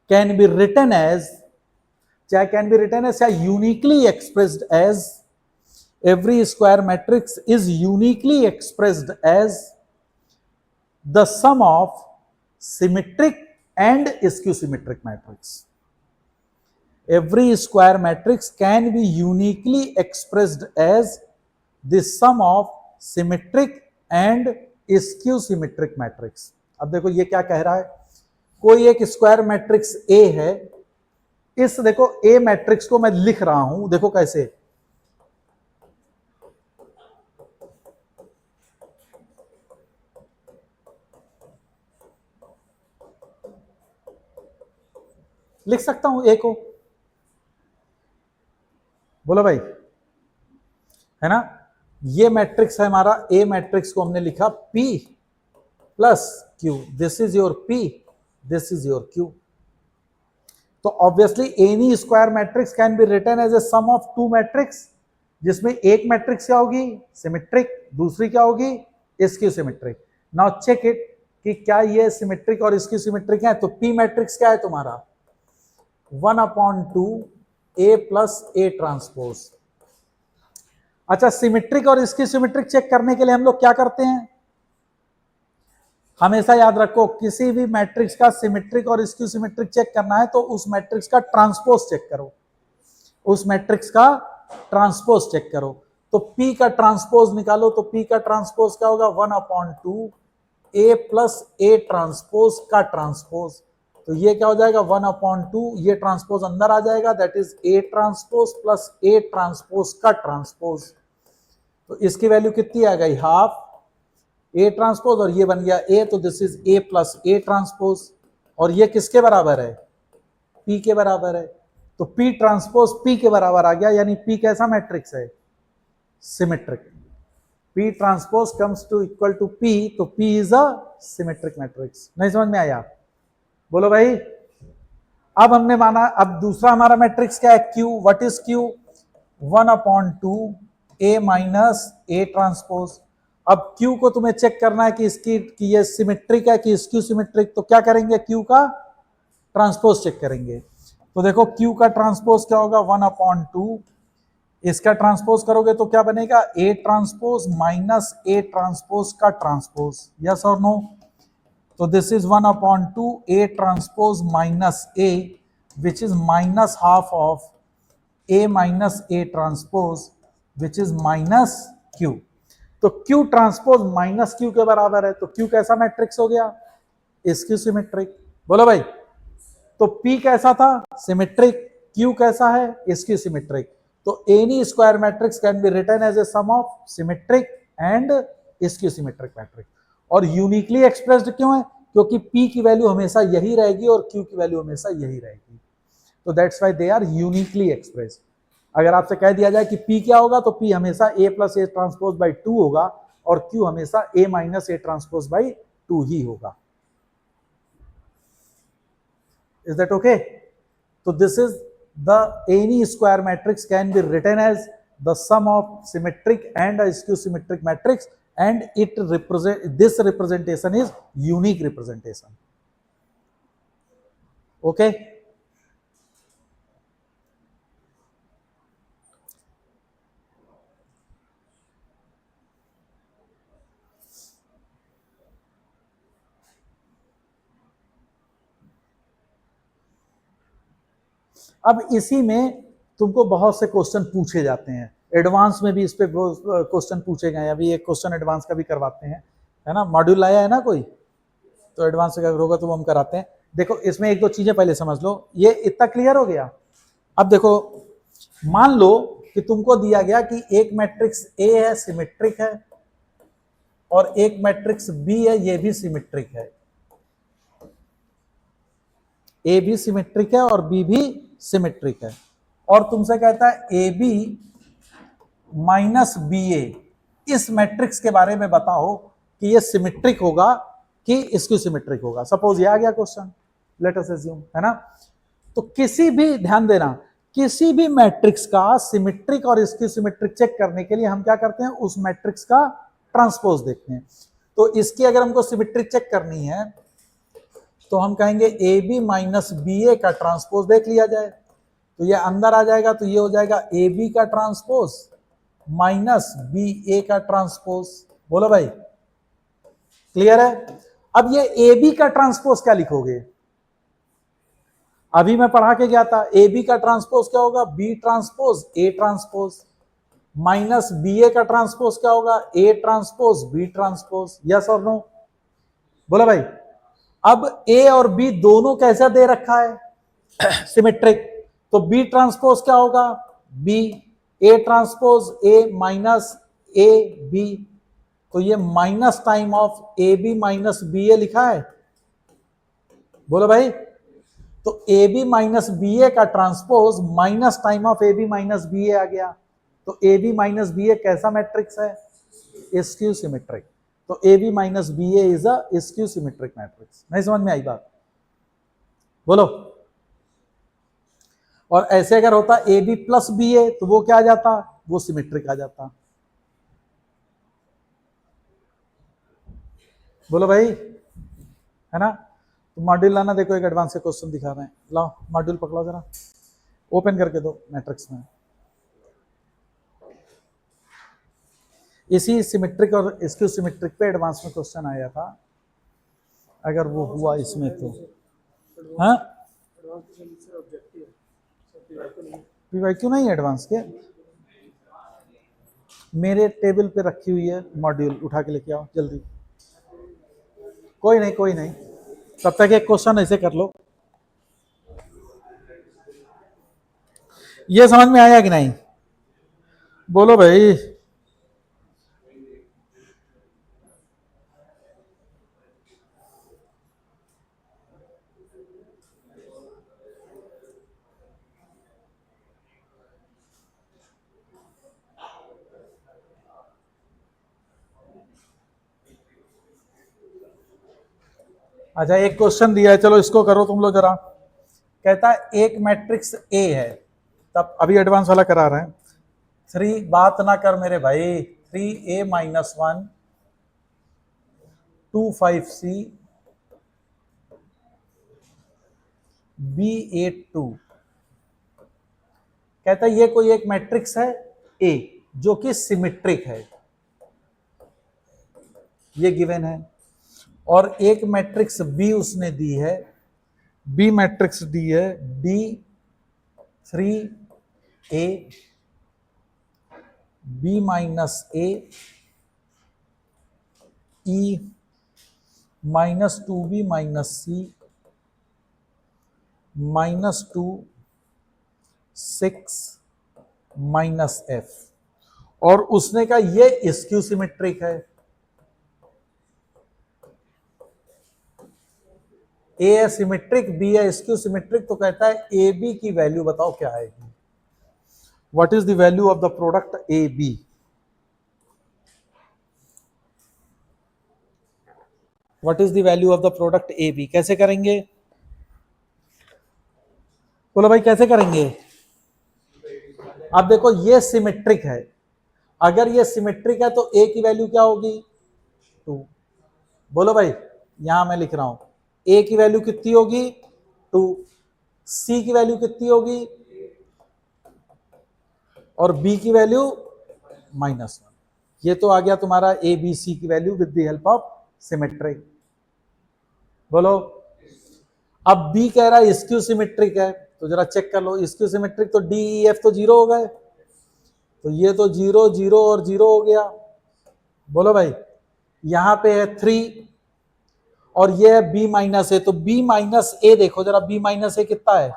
can be written as, चाहे कैन बी रिटन एज या uniquely expressed as, every square matrix is uniquely expressed as the sum of symmetric and skew symmetric matrix. Every square matrix can be uniquely expressed as the sum of symmetric and skew symmetric matrix। अब देखो ये क्या कह रहा है, कोई एक square matrix A है, इस देखो A मैट्रिक्स को मैं लिख रहा हूं, देखो कैसे, लिख सकता हूं A को, बोलो भाई, है ना? ये मैट्रिक्स है हमारा, ए मैट्रिक्स को हमने लिखा P plus Q, this is your P, this is your Q। तो obviously any square matrix can be written as a sum of two matrix, जिसमें एक मैट्रिक्स क्या होगी? सिमेट्रिक, दूसरी क्या होगी? Skew symmetric. Now check it कि क्या ये सिमेट्रिक और स्क्यू सिमेट्रिक है। तो P मैट्रिक्स क्या है तुम्हारा? 1/2 A प्लस A ट्रांसपोज। अच्छा, सिमेट्रिक और स्क्यू सिमेट्रिक चेक करने के लिए हम लोग क्या करते हैं? हमेशा याद रखो, किसी भी मैट्रिक्स का सिमेट्रिक और स्क्यू सिमेट्रिक चेक करना है तो उस मैट्रिक्स का ट्रांसपोज चेक करो, उस मैट्रिक्स का ट्रांसपोज चेक करो। तो P का ट्रांसपोज निकालो, तो P का ट्रांसपोज क्या होगा? 1/2 A प्लस A ट्रांसपोज का ट्रांसपोज। तो ये क्या हो जाएगा? 1/2, ये ट्रांसपोज अंदर आ जाएगा, that is A transpose plus A transpose का ट्रांसपोज। तो इसकी वैल्यू कितनी आ गई? हाफ A ट्रांसपोज, और ये बन गया A, तो this is A plus A transpose. और ये किसके बराबर है? P के बराबर है। तो P ट्रांसपोज P के बराबर आ गया, यानी P कैसा मैट्रिक्स है? Symmetric. P transpose comes to equal to P, तो P is a symmetric matrix. नहीं समझ में आया? बोलो भाई। अब हमने माना, अब दूसरा हमारा मैट्रिक्स क्या है? Q। What is Q? 1/2 A minus A transpose. अब Q को तुम्हें चेक करना है कि इसकी कि ये सिमेट्रिक है कि स्क्यू सिमेट्रिक। तो क्या करेंगे? Q का ट्रांसपोज चेक करेंगे। तो देखो Q का ट्रांसपोज क्या होगा? 1/2, इसका ट्रांसपोज करोगे तो क्या बनेगा? A transpose minus A transpose का ट्रांसपोज। यस और नो? तो this is 1/2 A transpose minus A, which is minus half of A minus A transpose, which is minus Q। तो Q ट्रांसपोज माइनस Q के बराबर है, तो Q कैसा matrix हो गया? Skew symmetric. बोलो भाई, तो P कैसा था, सिमेट्रिक, Q कैसा है, स्क्यू सिमेट्रिक। तो any square matrix can be written as a sum of symmetric and skew symmetric matrix. और यूनिकली एक्सप्रेस्ड क्यों है, क्योंकि P की वैल्यू हमेशा यही रहेगी और Q की वैल्यू हमेशा यही रहेगी, तो that's why they are uniquely expressed. अगर आपसे कह दिया जाए कि P क्या होगा, तो P हमेशा A plus A transpose by 2 होगा और Q हमेशा A minus A transpose by 2 ही होगा। Is that okay? So this is the any square matrix can be written as the sum of symmetric and a skew symmetric matrix, and it represent, this representation is unique representation. Okay? अब इसी में तुमको बहुत से question पूछे जाते हैं, advance में भी इस पे क्वेश्चन पूछे गए। अभी एक क्वेश्चन एडवांस का भी करवाते हैं, है ना, मॉड्यूल आया है ना कोई, तो एडवांस का होगा तो हम कराते हैं। देखो इसमें एक दो चीजें पहले समझ लो, ये इतना क्लियर हो गया। अब देखो मान लो कि तुमको दिया गया कि एक मैट्रिक्स ए है, सिमेट्रिक है, और एक मैट्रिक्स बी है, ये भी सिमेट्रिक है। ए भी सिमेट्रिक है और बी भी सिमेट्रिक है, और तुमसे कहता है ए बी माइनस बी ए, इस मैट्रिक्स के बारे में बताओ कि ये सिमेट्रिक होगा कि इसकी सिमेट्रिक होगा। सपोज ये आ गया क्वेश्चन, लेट अस अज्यूम, है ना। तो किसी भी, ध्यान देना, किसी भी मैट्रिक्स का सिमेट्रिक और इसकी सिमेट्रिक चेक करने के लिए हम क्या करते हैं, उस मैट्रिक्स का ट्रांसपोज देखते हैं। तो इसकी अगर हमको सिमेट्रिक चेक करनी है तो हम कहेंगे ए बी माइनस बी ए का ट्रांसपोज देख लिया जाए, तो ये अंदर आ जाएगा, तो ये हो जाएगा ए बी का ट्रांसपोज माइनस बी ए का ट्रांसपोज। बोलो भाई, क्लियर है। अब ये ए बी का ट्रांसपोज क्या लिखोगे, अभी मैं पढ़ा के गया था, ए बी का ट्रांसपोज क्या होगा, B transpose A transpose, minus B A का ट्रांसपोज क्या होगा, A transpose B transpose. Yes और नो, बोला भाई। अब ए और बी दोनों कैसा दे रखा है, सिमेट्रिक, तो बी ट्रांसपोज क्या होगा, B, A transpose A minus A B, तो ये minus time of A B minus B A लिखा है, बोलो भाई। तो A B minus B A का transpose minus time of A B minus B A आ गया, तो A B minus B A कैसा मैट्रिक्स है, स्क्यू सिमेट्रिक। तो A B minus B A is a skew symmetric matrix. नहीं समझ में आई बात, बोलो। और ऐसे अगर होता ए बी प्लस बी ए, तो वो क्या आ जाता, वो सिमेट्रिक आ जाता। बोलो भाई, है ना। तो मॉड्यूल लाना, देखो एक एडवांस से क्वेश्चन दिखा रहे हैं, लाओ मॉड्यूल पकड़ो जरा, ओपन करके दो मैट्रिक्स में। इसी सिमेट्रिक और स्क्यू सिमेट्रिक पे एडवांस में क्वेश्चन आया था, अगर वो हुआ इसमें तो। हाँ, पीवाईक्यू नहीं, एडवांस के मेरे टेबल पे रखी हुई है मॉड्यूल, उठा के लेके आओ जल्दी। कोई नहीं कोई नहीं, तब तक एक क्वेश्चन ऐसे कर लो। ये समझ में आया कि नहीं, बोलो भाई। अच्छा, एक क्वेश्चन दिया है, चलो इसको करो तुम लोग जरा। कहता है एक मैट्रिक्स ए है, तब अभी एडवांस वाला करा रहे हैं। 3, बात ना कर मेरे भाई, 3a माइनस 1 25c b82। कहता है ये कोई एक मैट्रिक्स है ए जो कि सिमेट्रिक है, ये गिवन है, और एक मैट्रिक्स बी उसने दी है, बी मैट्रिक्स दी है d3a b माइनस ए e माइनस 2b माइनस सी -2 6 -f, और उसने कहा ये स्क्यू सिमेट्रिक है। ए है सिमेट्रिक, बी है स्क्यू सिमेट्रिक, तो कहता है ए बी की वैल्यू बताओ क्या आएगी। What is the value of the product A B? What is the value of the product A B? कैसे करेंगे? बोलो भाई कैसे करेंगे? अब देखो ये सिमेट्रिक है, अगर ये सिमेट्रिक है तो ए की वैल्यू क्या होगी? 2। बोलो भाई, यहां मैं लिख रहा हूं ए की वैल्यू कितनी होगी? 2। सी की वैल्यू कितनी होगी? और बी की वैल्यू -1। ये तो आ गया तुम्हारा ए बी सी की value with the help of symmetric. बोलो, अब बी कह रहा है स्क्यू सिमेट्रिक है, तो जरा चेक कर लो, स्क्यू सिमेट्रिक तो डी ई एफ तो 0 हो गए, तो ये तो 0 0 और 0 हो गया। बोलो भाई, यहां पे है 3 और ये है बी माइनस ए, तो बी माइनस ए देखो जरा, बी माइनस ए कितना है?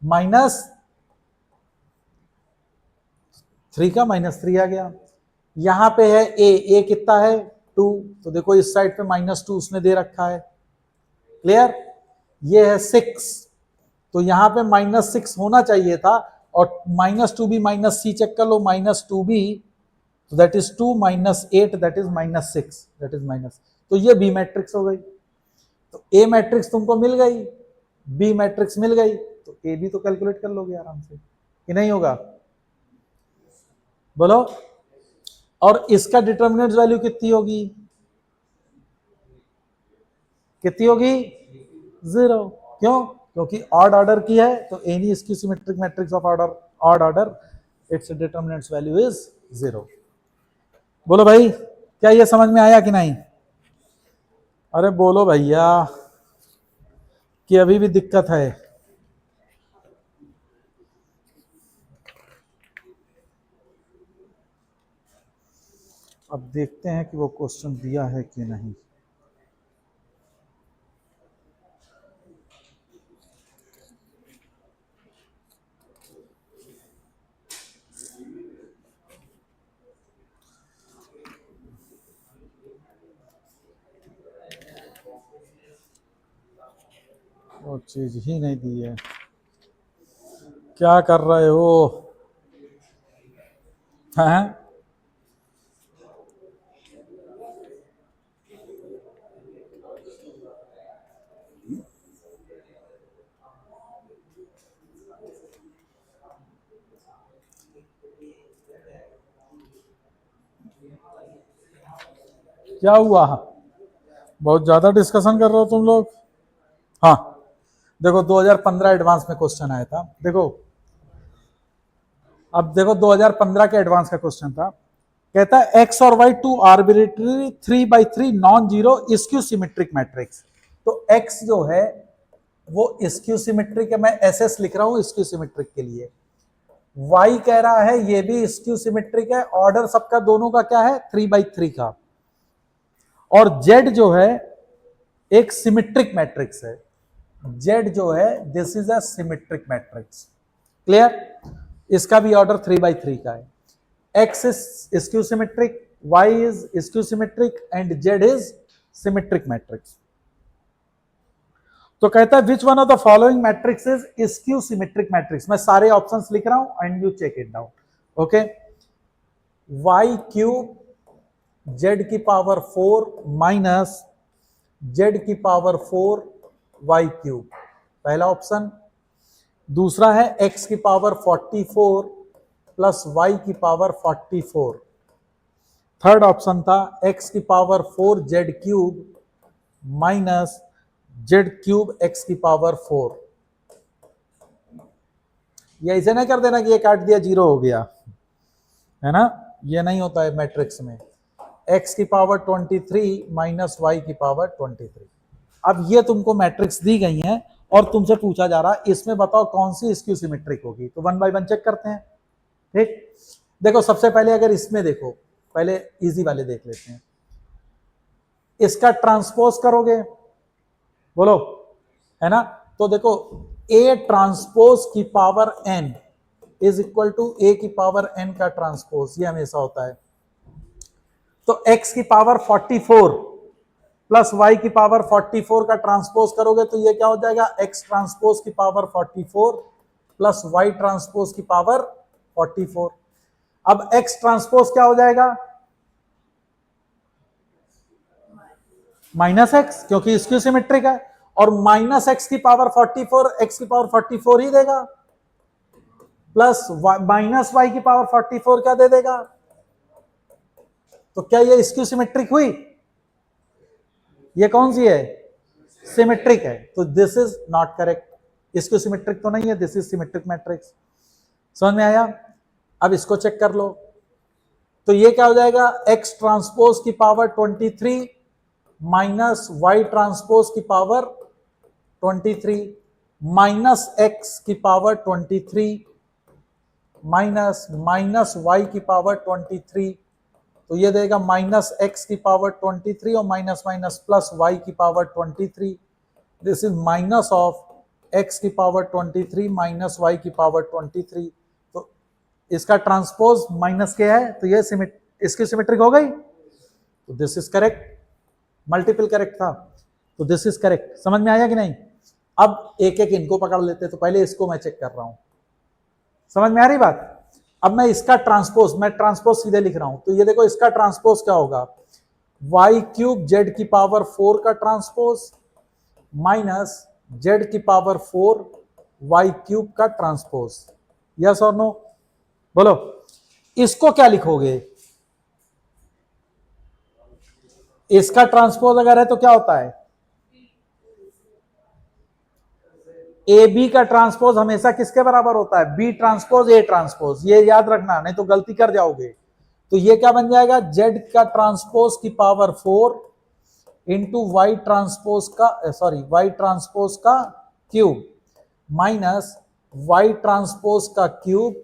-3 का -3 आ गया। यहां पे है ए कितना है? 2, तो देखो इस साइड पे -2 उसने दे रखा है। क्लियर? ये है 6, तो यहां पे -6 होना चाहिए था, और -2 भी -c चेक कर लो, -2 भी, तो that is 2 -8 that is -6 that is minus, तो ये बी मैट्रिक्स हो गई। तो ए मैट्रिक्स तुमको मिल गई, बी मैट्रिक्स मिल गई, तो ए बी तो कैलकुलेट कर लोगे आराम से, कि नहीं होगा? बोलो, और इसका डिटर्मिनेंट वैल्यू कितनी होगी? कितनी होगी? 0। क्यों? क्योंकि ऑड ऑर्डर की है, तो any skew symmetric matrix of order odd order its determinant value is 0। बोलो भाई, क्या ये समझ में आया कि नहीं? अरे बोलो भैया, कि अभी भी दिक्कत है? अब देखते हैं कि वो क्वेश्चन दिया है कि नहीं। वो चीज ही नहीं दी है, क्या कर रहे हो? हैं? क्या हुआ? बहुत ज्यादा डिस्कशन कर रहे हो तुम लोग। हाँ, देखो 2015 एडवांस में क्वेश्चन आया था, देखो अब देखो 2015 के एडवांस का क्वेश्चन था, कहता है एक्स और Y two arbitrary 3x3 non zero skew symmetric matrix. तो एक्स जो है वो स्क्यू सिमेट्रिक है, मैं एस एस लिख रहा हूं स्क्यू सिमेट्रिक के लिए। वाई कह रहा है ये भी स्क्यू सिमेट्रिक है, ऑर्डर सबका दोनों का क्या है? 3x3 का। और जेड जो है एक सिमेट्रिक मैट्रिक्स है, जेड जो है this is a symmetric matrix. Clear? इसका भी ऑर्डर 3x3 का है। X is skew symmetric, Y is skew symmetric and Z is symmetric matrix. तो कहता है which one of the following matrix is skew symmetric matrix. मैं सारे options लिख रहा हूं and you check it down. Okay, Y cube Z की power 4 minus Z की पावर 4 वाई क्यूब, पहला ऑप्शन। दूसरा है एक्स की पावर 44 प्लस वाई की पावर 44। थर्ड ऑप्शन था एक्स की power 4 Z cube minus Z cube X की पावर 4। ये ऐसे नहीं कर देना कि ये काट दिया 0 हो गया, है ना? ये नहीं होता है मैट्रिक्स में। एक्स की पावर 23 माइनस वाई की पावर 23। अब ये तुमको मैट्रिक्स दी गई है और तुमसे पूछा जा रहा है इसमें बताओ कौन सी स्क्यू सिमेट्रिक होगी। तो 1 बाय 1 चेक करते हैं। ठीक, देखो सबसे पहले अगर इसमें देखो, पहले इजी वाले देख लेते हैं। इसका ट्रांसपोज करोगे, बोलो, है ना? तो देखो ए ट्रांसपोज की power N is equal to A की पावर एन का ट्रांसपोज, ये हमेशा होता है। तो x की पावर 44 प्लस y की पावर 44 का ट्रांसपोज करोगे तो ये क्या हो जाएगा, x ट्रांसपोज की पावर 44 प्लस y ट्रांसपोज की पावर 44। अब x ट्रांसपोज क्या हो जाएगा, माइनस एक्स, क्योंकि स्क्यू सिमेट्रिक है, और माइनस एक्स की पावर 44 x की पावर 44 ही देगा, प्लस माइनस y की पावर 44 क्या दे देगा। तो क्या ये स्क्यू सिमेट्रिक हुई, ये कौन सी है, सिमेट्रिक है। तो दिस इज नॉट करेक्ट, इसको सिमेट्रिक तो नहीं है, दिस इज सिमेट्रिक मैट्रिक्स। समझ में आया। अब इसको चेक कर लो, तो ये क्या हो जाएगा, x ट्रांसपोज की पावर 23 माइनस y ट्रांसपोज की पावर 23 माइनस x की पावर 23 माइनस माइनस y की पावर 23, तो ये देगा माइनस एक्स की पावर 23 और माइनस माइनस प्लस y की power 23। This is minus of x की पावर 23 माइनस y की पावर 23। तो इसका ट्रांसपोज माइनस क्या है, तो ये इसकी सिमेट्रिक हो गई, तो this is correct. Multiple correct था, तो दिस इज करेक्ट। समझ में आया कि नहीं। अब एक एक इनको पकड़ लेते, तो पहले इसको मैं चेक कर रहा हूं, समझ में आ रही बात। अब मैं इसका ट्रांसपोज, मैं ट्रांसपोज सीधे लिख रहा हूं, तो ये देखो इसका ट्रांसपोज क्या होगा, y क्यूब जेड की पावर 4 का ट्रांसपोज माइनस जेड की पावर 4 y क्यूब का ट्रांसपोज। यस और नो, बोलो इसको क्या लिखोगे, इसका ट्रांसपोज अगर है तो क्या होता है, ए बी का ट्रांसपोज हमेशा किसके बराबर होता है, बी ट्रांसपोज ए ट्रांसपोज, ये याद रखना नहीं तो गलती कर जाओगे। तो ये क्या बन जाएगा, जेड का ट्रांसपोज की पावर 4 इंटू वाई ट्रांसपोज का, सॉरी वाई ट्रांसपोज का क्यूब माइनस वाई ट्रांसपोज का क्यूब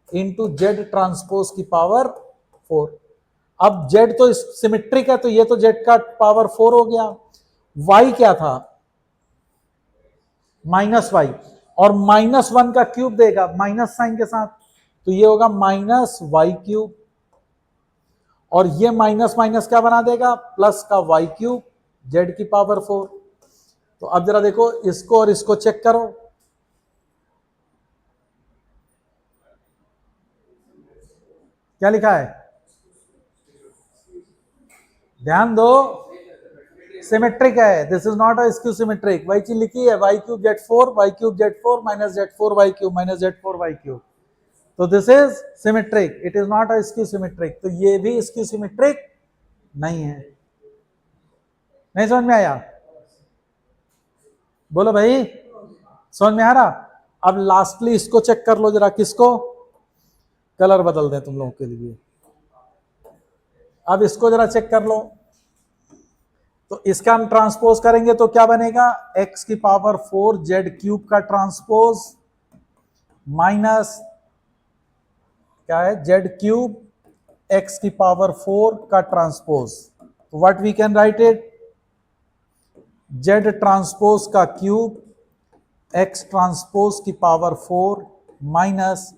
इंटू जेड ट्रांसपोज की पावर 4। अब जेड तो सिमेट्रिक है, तो ये तो जेड का पावर 4 हो गया, वाई क्या था माइनस वाई, और माइनस 1 का क्यूब देगा माइनस साइन के साथ, तो ये होगा माइनस वाई क्यूब, और ये माइनस माइनस क्या बना देगा, प्लस का वाई क्यूब जेड की पावर 4। तो अब जरा देखो इसको और इसको चेक करो, क्या लिखा है, ध्यान दो, सिमेट्रिक है, this is not a skew symmetric. वही चीज लिखी है, Y cube Z 4 Y cube Z 4 minus Z 4 Y cube minus Z 4 Y cube, तो this is symmetric, it is not a skew symmetric. तो ये भी स्क्यू सिमेट्रिक नहीं है। नहीं समझ में आया, बोलो भाई, समझ में आ रहा। अब लास्टली इसको चेक कर लो जरा, किसको, कलर बदल दें तुम लोगों के लिए। अब इसको जरा चेक कर लो, तो इसका हम ट्रांसपोज करेंगे तो क्या बनेगा, x की पावर 4 जेड क्यूब का ट्रांसपोज माइनस क्या है, जेड क्यूब x की पावर 4 का ट्रांसपोज। तो what we can write it, Z transpose का क्यूब x ट्रांसपोज की पावर 4 माइनस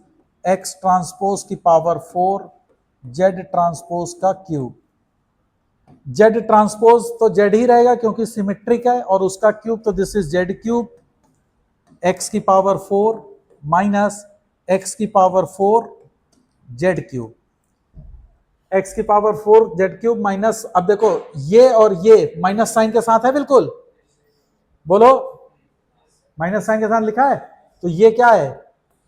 x ट्रांसपोज की पावर 4 जेड ट्रांसपोज का क्यूब। जेड ट्रांसपोज तो जेड ही रहेगा क्योंकि सिमेट्रिक है, और उसका क्यूब तो this is Z cube X की पावर 4 माइनस एक्स की पावर 4 जेड क्यूब, एक्स की पावर 4 जेड क्यूब माइनस, अब देखो ये और ये माइनस साइन के साथ है, बिल्कुल बोलो, माइनस साइन के साथ लिखा है, तो ये क्या है,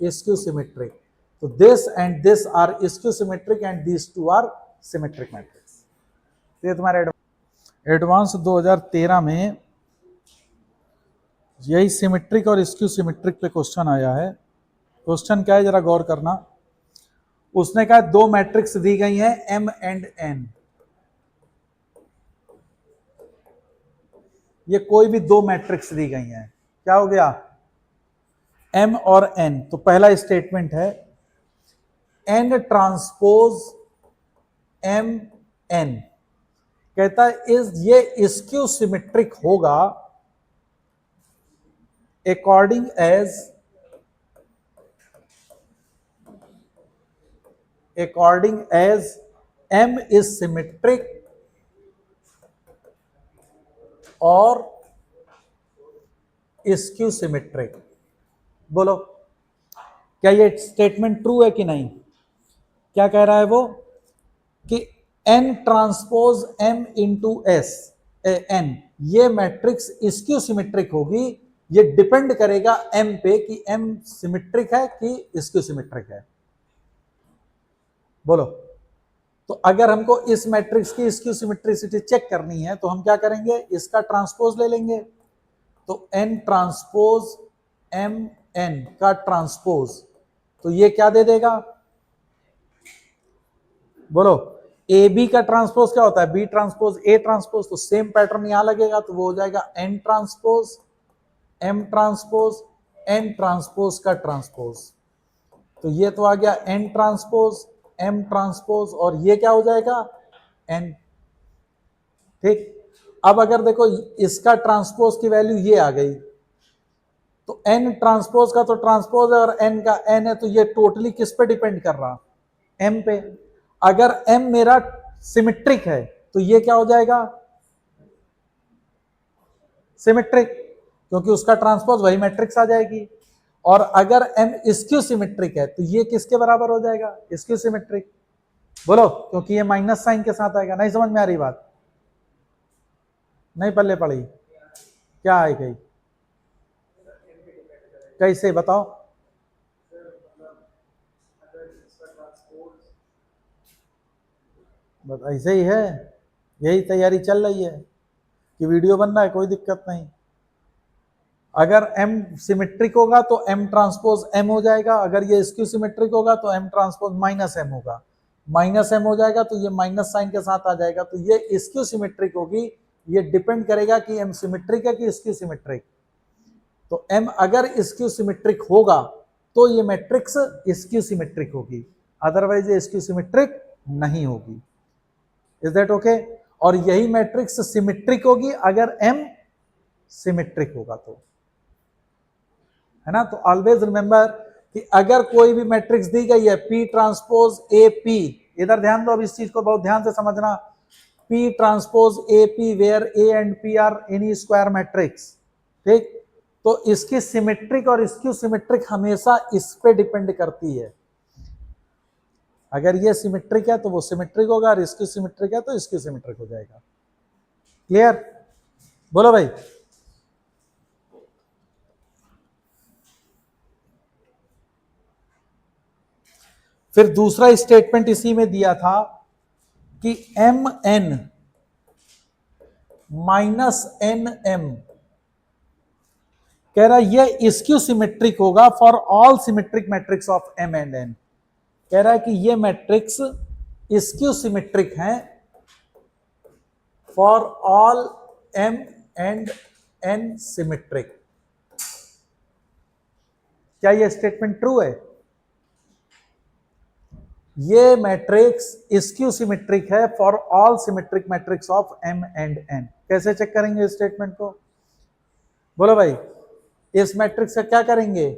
स्क्यू सिमेट्रिक। तो this and this are skew symmetric and this two are symmetric matrix. ये तुम्हारे एडवांस 2013 में यही सिमेट्रिक और स्क्यू सिमेट्रिक पे क्वेश्चन आया है। क्वेश्चन क्या है जरा गौर करना। उसने कहा दो मैट्रिक्स दी गई हैं m एंड n, ये कोई भी दो मैट्रिक्स दी गई हैं, क्या हो गया, m और n। तो पहला स्टेटमेंट है n ट्रांसपोज m n, कहता है इस ये स्क्यू सिमेट्रिक होगा according as M is symmetric और स्क्यू सिमेट्रिक। बोलो क्या ये स्टेटमेंट ट्रू है कि नहीं? क्या कह रहा है वो कि n transpose m into S n ये मैट्रिक्स स्क्यू सिमेट्रिक होगी। ये डिपेंड करेगा m पे कि m सिमेट्रिक है कि स्क्यू सिमेट्रिक है। बोलो तो अगर हमको इस मैट्रिक्स की स्क्यू सिमेट्रिसिटी चेक करनी है तो हम क्या करेंगे, इसका ट्रांसपोज ले लेंगे। तो n ट्रांसपोज m n का ट्रांसपोज, तो ये क्या दे देगा? बोलो ए बी का ट्रांसपोज क्या होता है? B transpose A transpose. तो सेम पैटर्न यहां लगेगा, तो वो हो जाएगा n transpose m transpose n transpose का ट्रांसपोज। तो ये तो आ गया n ट्रांसपोज m ट्रांसपोज और ये क्या हो जाएगा n। ठीक, अब अगर देखो इसका ट्रांसपोज की वैल्यू ये आ गई, तो n ट्रांसपोज का तो ट्रांसपोज है और n का n है, तो ये टोटली किस पे डिपेंड कर रहा? m पे। अगर m मेरा सिमेट्रिक है तो ये क्या हो जाएगा? सिमेट्रिक, क्योंकि उसका ट्रांसपोज वही मैट्रिक्स आ जाएगी। और अगर m स्क्यू सिमेट्रिक है तो ये किसके बराबर हो जाएगा? Skew symmetric. बोलो क्योंकि ये माइनस साइन के साथ आएगा। नहीं समझ में आ रही बात? नहीं पल्ले पड़ी? क्या आई गई? कैसे बताओ? बस ऐसे ही है, यही तैयारी चल रही है कि वीडियो बन रहा है, कोई दिक्कत नहीं। अगर m सिमेट्रिक होगा तो m ट्रांसपोज m हो जाएगा, अगर ये स्क्यू सिमेट्रिक होगा तो m ट्रांसपोज माइनस m होगा। माइनस m हो जाएगा तो ये माइनस साइन के साथ आ जाएगा, तो ये स्क्यू सिमेट्रिक होगी। ये डिपेंड करेगा कि m सिमेट्रिक है कि स्क्यू सिमेट्रिक। तो m अगर स्क्यू सिमेट्रिक होगा तो ये मैट्रिक्स स्क्यू सिमेट्रिक होगी, अदरवाइज ये स्क्यू सिमेट्रिक नहीं होगी। Is that okay? और यही मैट्रिक्स सिमेट्रिक होगी अगर m सिमेट्रिक होगा तो, है ना? तो ऑलवेज रिमेंबर कि अगर कोई भी मैट्रिक्स दी गई है P ट्रांसपोज ए पी, इधर ध्यान दो, अब इस चीज को बहुत ध्यान से समझना। P transpose A P where A and P are any square matrix, ठीक? तो इसकी सिमेट्रिक और स्क्यू सिमेट्रिक हमेशा इस पे डिपेंड करती है। अगर ये सिमेट्रिक है तो वो सिमेट्रिक होगा, और स्क्यू सिमेट्रिक है तो स्क्यू सिमेट्रिक हो जाएगा। क्लियर? बोलो भाई। फिर दूसरा स्टेटमेंट इसी में दिया था कि M N minus N M, कह रहा ये स्क्यू सिमेट्रिक होगा for all symmetric matrix of M and N. कह रहा है कि ये मैट्रिक्स स्क्यू सिमेट्रिक हैं for all M and N symmetric. क्या ये स्टेटमेंट ट्रू है? ये मैट्रिक्स स्क्यू सिमेट्रिक है for all symmetric matrix of M and N. कैसे चेक करेंगे इस स्टेटमेंट को? बोलो भाई। इस मैट्रिक्स का क्या करेंगे?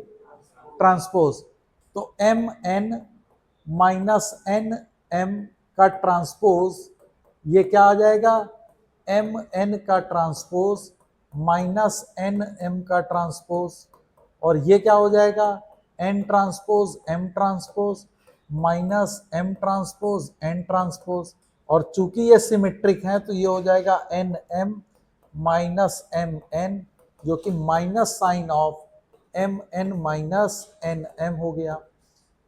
ट्रांसपोज। तो M N minus N M का ट्रांसपोज, ये क्या आ जाएगा? एम एन का ट्रांसपोज माइनस एन एम का ट्रांसपोज, और ये क्या हो जाएगा? N transpose M transpose minus M transpose N transpose. और चूंकि ये सिमेट्रिक है तो ये हो जाएगा N M minus M N, जो कि minus sign of M N minus N M हो गया।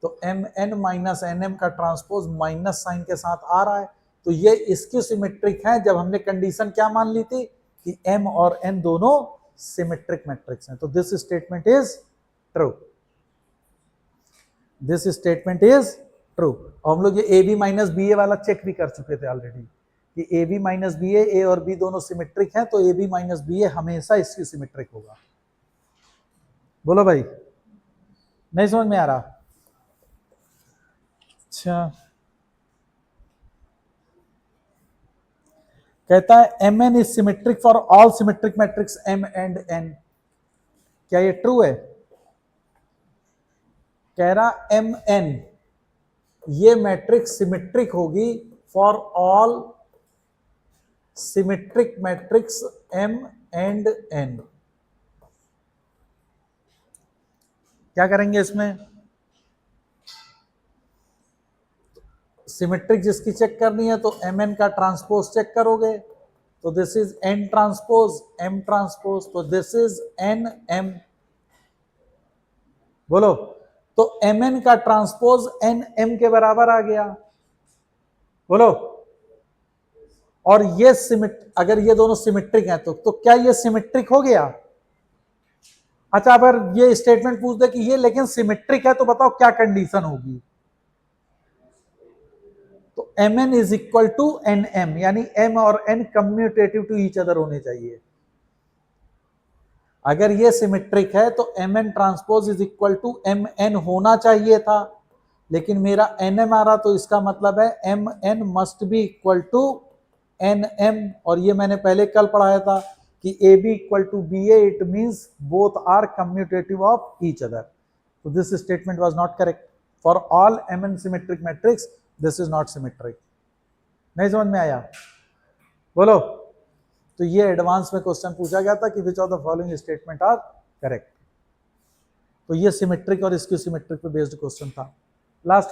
तो M N minus N M का ट्रांसपोज माइनस साइन के साथ आ रहा है, तो ये स्क्यू सिमेट्रिक है जब हमने कंडीशन क्या मान ली थी कि m और n दोनों सिमेट्रिक मैट्रिक्स हैं। तो this statement is true, this statement is true. और हम लोग ये ए बी माइनस बी ए वाला चेक भी कर चुके थे ऑलरेडी कि ए बी माइनस बी ए और बी दोनों सिमेट्रिक हैं, तो ए बी माइनस बी ए हमेशा स्क्यू सिमेट्रिक होगा। बोलो भाई। नहीं समझ में आ रहा? अच्छा, कहता है M N is symmetric for all symmetric matrix M and N. क्या ये ट्रू है? कह रहा एम एन ये मैट्रिक्स सिमेट्रिक होगी for all symmetric matrix M and N. क्या करेंगे इसमें? सिमेट्रिक जिसकी चेक करनी है तो एम एन का ट्रांसपोज चेक करोगे, तो this is N transpose M transpose, तो दिस इज एन एम। बोलो, तो एम एन का ट्रांसपोज एन एम के बराबर आ गया। बोलो, और ये अगर ये दोनों सिमेट्रिक हैं तो क्या ये सिमेट्रिक हो गया? अच्छा, अगर ये स्टेटमेंट पूछ दे कि ये लेकिन सिमेट्रिक है तो बताओ क्या कंडीशन होगी? तो M N is equal to N M, यानी एम और N commutative to each other होने चाहिए। अगर ये सिमेट्रिक है तो M N transpose is equal to M N होना चाहिए था, लेकिन मेरा एन एम आ रहा, तो इसका मतलब है M N must be equal to N M. और ये मैंने पहले कल पढ़ाया था कि A B equal to B A, it means both are commutative of each other. तो this statement was not correct for all M N symmetric matrix, this is not symmetric. नहीं समझ में आया? बोलो। तो ये एडवांस में क्वेश्चन पूछा गया था कि which of the following statement are correct. तो ये सिमेट्रिक और इसकी सिमेट्रिक पे बेस्ड क्वेश्चन था। लास्ट वाला